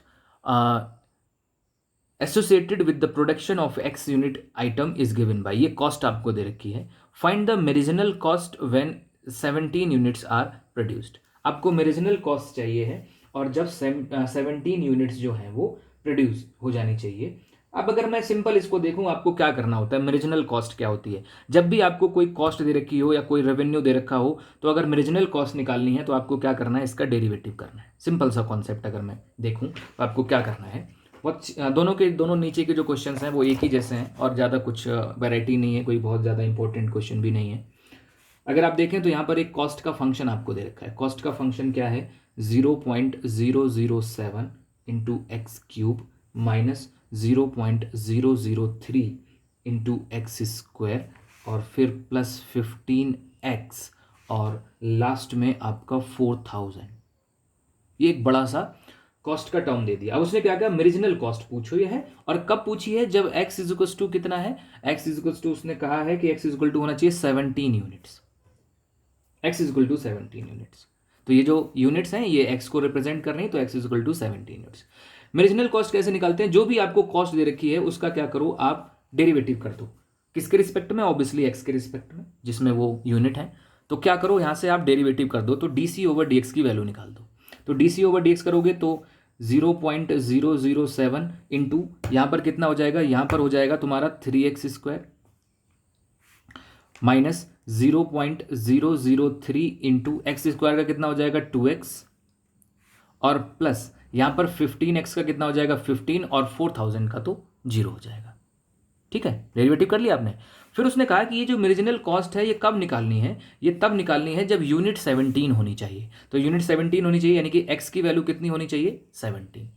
associated with the production of X unit item is given by, ये कॉस्ट आपको दे रखी है। Find the marginal cost when 17 units are produced. आपको मेरिजिनल कॉस्ट चाहिए है, और जब 17 यूनिट्स जो हैं वो प्रोड्यूस हो जानी चाहिए। अब अगर मैं सिंपल इसको देखूं, आपको क्या करना होता है, मेरिजिनल कॉस्ट क्या होती है, जब भी आपको कोई कॉस्ट दे रखी हो या कोई रेवेन्यू दे रखा हो, तो अगर मेरिजिनल कॉस्ट निकालनी है तो आपको क्या करना है, इसका डेरिवेटिव करना है। सिंपल सा कॉन्सेप्ट अगर मैं देखूं तो आपको क्या करना है, दोनों नीचे के जो क्वेश्चन हैं वो एक ही जैसे हैं, और ज़्यादा कुछ वैरायटी नहीं है, कोई बहुत ज़्यादा इंपॉर्टेंट क्वेश्चन भी नहीं है। अगर आप देखें तो यहाँ पर एक कॉस्ट का फंक्शन आपको दे रखा है। कॉस्ट का फंक्शन क्या है, 0.007 into x cube minus 0.003 into x square, और फिर प्लस 15x, और लास्ट में आपका 4000। ये एक बड़ा सा कॉस्ट का टर्म दे दिया। अब उसने क्या किया, मेरिजिनल कॉस्ट पूछो ये है, और कब पूछी है, जब x इज टू कितना है, x इज टू उसने कहा है कि x इज टू होना चाहिए 17 units, x is to 17 units. तो ये जो यूनिट्स हैं ये x को रिप्रेजेंट कर रही है, तो x is to 17 units. Marginal cost कैसे निकालते हैं, जो भी आपको कॉस्ट दे रखी है उसका क्या करो, आप डेरिवेटिव कर दो। किसके रिस्पेक्ट में, ऑब्वियसली x के रिस्पेक्ट में, जिसमें वो यूनिट है। तो क्या करो, यहाँ से आप डेरिवेटिव कर दो, तो D C over D X की वैल्यू निकाल दो। तो D C over D X करोगे तो 0.007 इंटू यहाँ पर कितना हो जाएगा, यहाँ पर हो जाएगा तुम्हारा 3x² minus 0.003 into x square का कितना हो जाएगा 2x, और प्लस यहाँ पर 15x का कितना हो जाएगा 15, और 4000 का तो 0 हो जाएगा। ठीक है, डेरिवेटिव कर लिया आपने। फिर उसने कहा कि ये जो मेरिजिनल कॉस्ट है ये कब निकालनी है, ये तब निकालनी है जब यूनिट 17 होनी चाहिए। तो यूनिट 17 होनी चाहिए, यानी कि x की वैल्यू कितनी होनी चाहिए 17।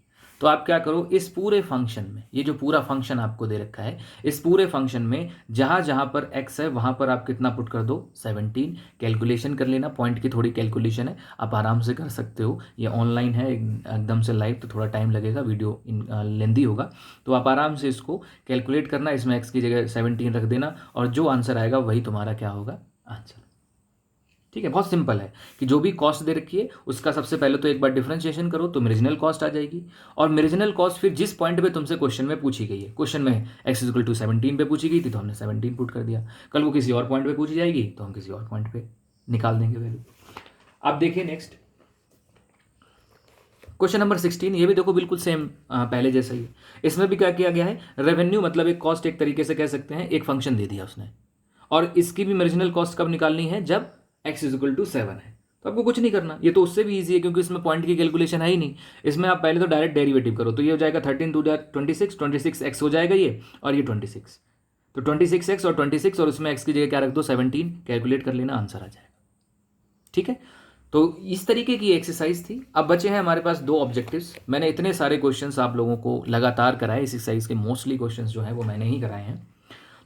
तो आप क्या करो, इस पूरे फंक्शन में, ये जो पूरा फंक्शन आपको दे रखा है, इस पूरे फंक्शन में जहाँ जहाँ पर x है वहाँ पर आप कितना पुट कर दो 17। कैलकुलेशन कर लेना, पॉइंट की थोड़ी कैलकुलेशन है, आप आराम से कर सकते हो, ये ऑनलाइन है एकदम से लाइव, तो थोड़ा टाइम लगेगा, वीडियो लेंदी होगा, तो आप आराम से इसको कैलकुलेट करना, इसमें x की जगह 17 रख देना, और जो आंसर आएगा वही तुम्हारा क्या होगा आंसर। ठीक है, बहुत सिंपल है कि जो भी कॉस्ट दे रखी है उसका सबसे पहले तो एक बार डिफरेंशिएशन करो तो मेरिजिनल कॉस्ट आ जाएगी, और मेरिजिनल कॉस्ट फिर जिस पॉइंट पे तुमसे क्वेश्चन में पूछी गई है, क्वेश्चन में x=17 पे पूछी गई थी तो हमने 17 पुट कर दिया, कल वो किसी और पॉइंट पे पूछी जाएगी तो हम किसी और पॉइंट पे निकाल देंगे वैल्यू। आप देखिए नेक्स्ट क्वेश्चन नंबर 16, ये भी देखो बिल्कुल सेम पहले जैसा ही। इसमें भी क्या किया गया है, रेवेन्यू मतलब एक कॉस्ट एक तरीके से कह सकते हैं, एक फंक्शन दे दिया उसने, और इसकी भी मार्जिनल कॉस्ट कब निकालनी है, जब x=7 है। तो आपको कुछ नहीं करना, ये तो उससे भी ईजी है क्योंकि इसमें पॉइंट की कैलकुलेशन है ही नहीं, इसमें आप पहले तो डायरेक्ट डेरिवेटिव करो, तो ये हो जाएगा 13 × 26, 26x हो जाएगा ये, और ये 26, तो 26x और 26, और उसमें x की जगह क्या रख दो 17, कैलकुलेट कर लेना, आंसर आ जाएगा। ठीक है, तो इस तरीके की एक्सरसाइज थी। अब बचे हैं हमारे पास 2 ऑब्जेक्टिव्स। मैंने इतने सारे क्वेश्चंस आप लोगों को लगातार कराए, इस एक्सरसाइज के मोस्टली क्वेश्चंस जो हैं वो मैंने ही कराए हैं।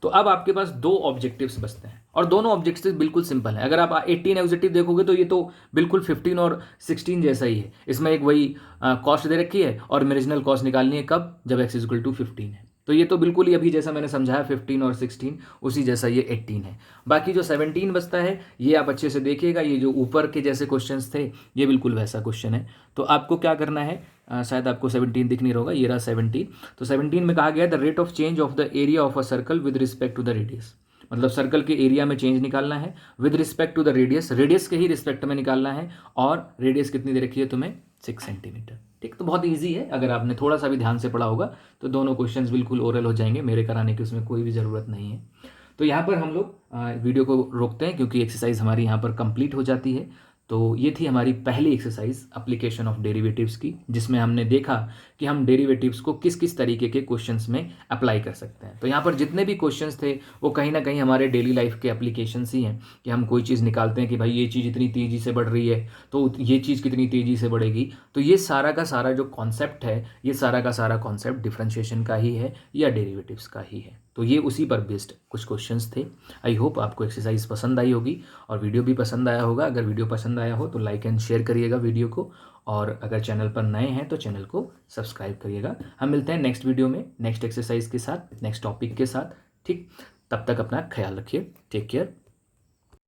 तो अब आपके पास 2 ऑब्जेक्टिव्स बचते हैं, और दोनों ऑब्जेक्टिव्स बिल्कुल सिंपल है। अगर आप 18 ऑब्जेक्टिव देखोगे तो ये तो बिल्कुल 15 और 16 जैसा ही है, इसमें एक वही कॉस्ट दे रखी है, और मेरिजिनल कॉस्ट निकालनी है कब, जब x=15 है। तो ये तो बिल्कुल ही अभी जैसा मैंने समझाया 15 और 16 उसी जैसा ये 18 है। बाकी जो 17 बचता है ये आप अच्छे से देखिएगा, ये जो ऊपर के जैसे क्वेश्चंस थे ये बिल्कुल वैसा क्वेश्चन है। तो आपको क्या करना है, शायद आपको 17 दिख नहीं होगा, ये रहा 17। तो 17 में कहा गया the rate of change of the area of a circle with respect to the radius, मतलब सर्कल के एरिया में चेंज निकालना है with respect to the radius, radius के ही रिस्पेक्ट में निकालना है, और रेडियस कितनी दे रखी है तुम्हें 6 सेंटीमीटर। ठीक, तो बहुत इजी है, अगर आपने थोड़ा सा भी ध्यान से पढ़ा होगा तो दोनों क्वेश्चंस बिल्कुल ओरल हो जाएंगे, मेरे कराने की उसमें कोई भी ज़रूरत नहीं है। तो यहाँ पर हम लोग वीडियो को रोकते हैं क्योंकि एक्सरसाइज हमारी यहाँ पर कंप्लीट हो जाती है। तो ये थी हमारी पहली एक्सरसाइज एप्लीकेशन ऑफ डेरिवेटिव्स की, जिसमें हमने देखा कि हम डेरिवेटिव्स को किस किस तरीके के क्वेश्चंस में अप्लाई कर सकते हैं। तो यहाँ पर जितने भी क्वेश्चंस थे वो कहीं ना कहीं हमारे डेली लाइफ के एप्लीकेशंस ही हैं, कि हम कोई चीज़ निकालते हैं कि भाई ये चीज़ इतनी तेज़ी से बढ़ रही है तो ये चीज़ कितनी तेज़ी से बढ़ेगी। तो ये सारा का सारा जो कॉन्सेप्ट है, ये सारा का सारा कॉन्सेप्ट डिफरेंशिएशन का ही है या डेरिवेटिव्स का ही है। तो ये उसी पर बेस्ड कुछ क्वेश्चंस थे। आई होप आपको एक्सरसाइज पसंद आई होगी और वीडियो भी पसंद आया होगा। अगर वीडियो पसंद आया हो तो लाइक एंड शेयर करिएगा वीडियो को, और अगर चैनल पर नए हैं तो चैनल को सब्सक्राइब करिएगा। हम मिलते हैं नेक्स्ट वीडियो में नेक्स्ट एक्सरसाइज के साथ, नेक्स्ट टॉपिक के साथ। ठीक, तब तक अपना ख्याल रखिए। Take care.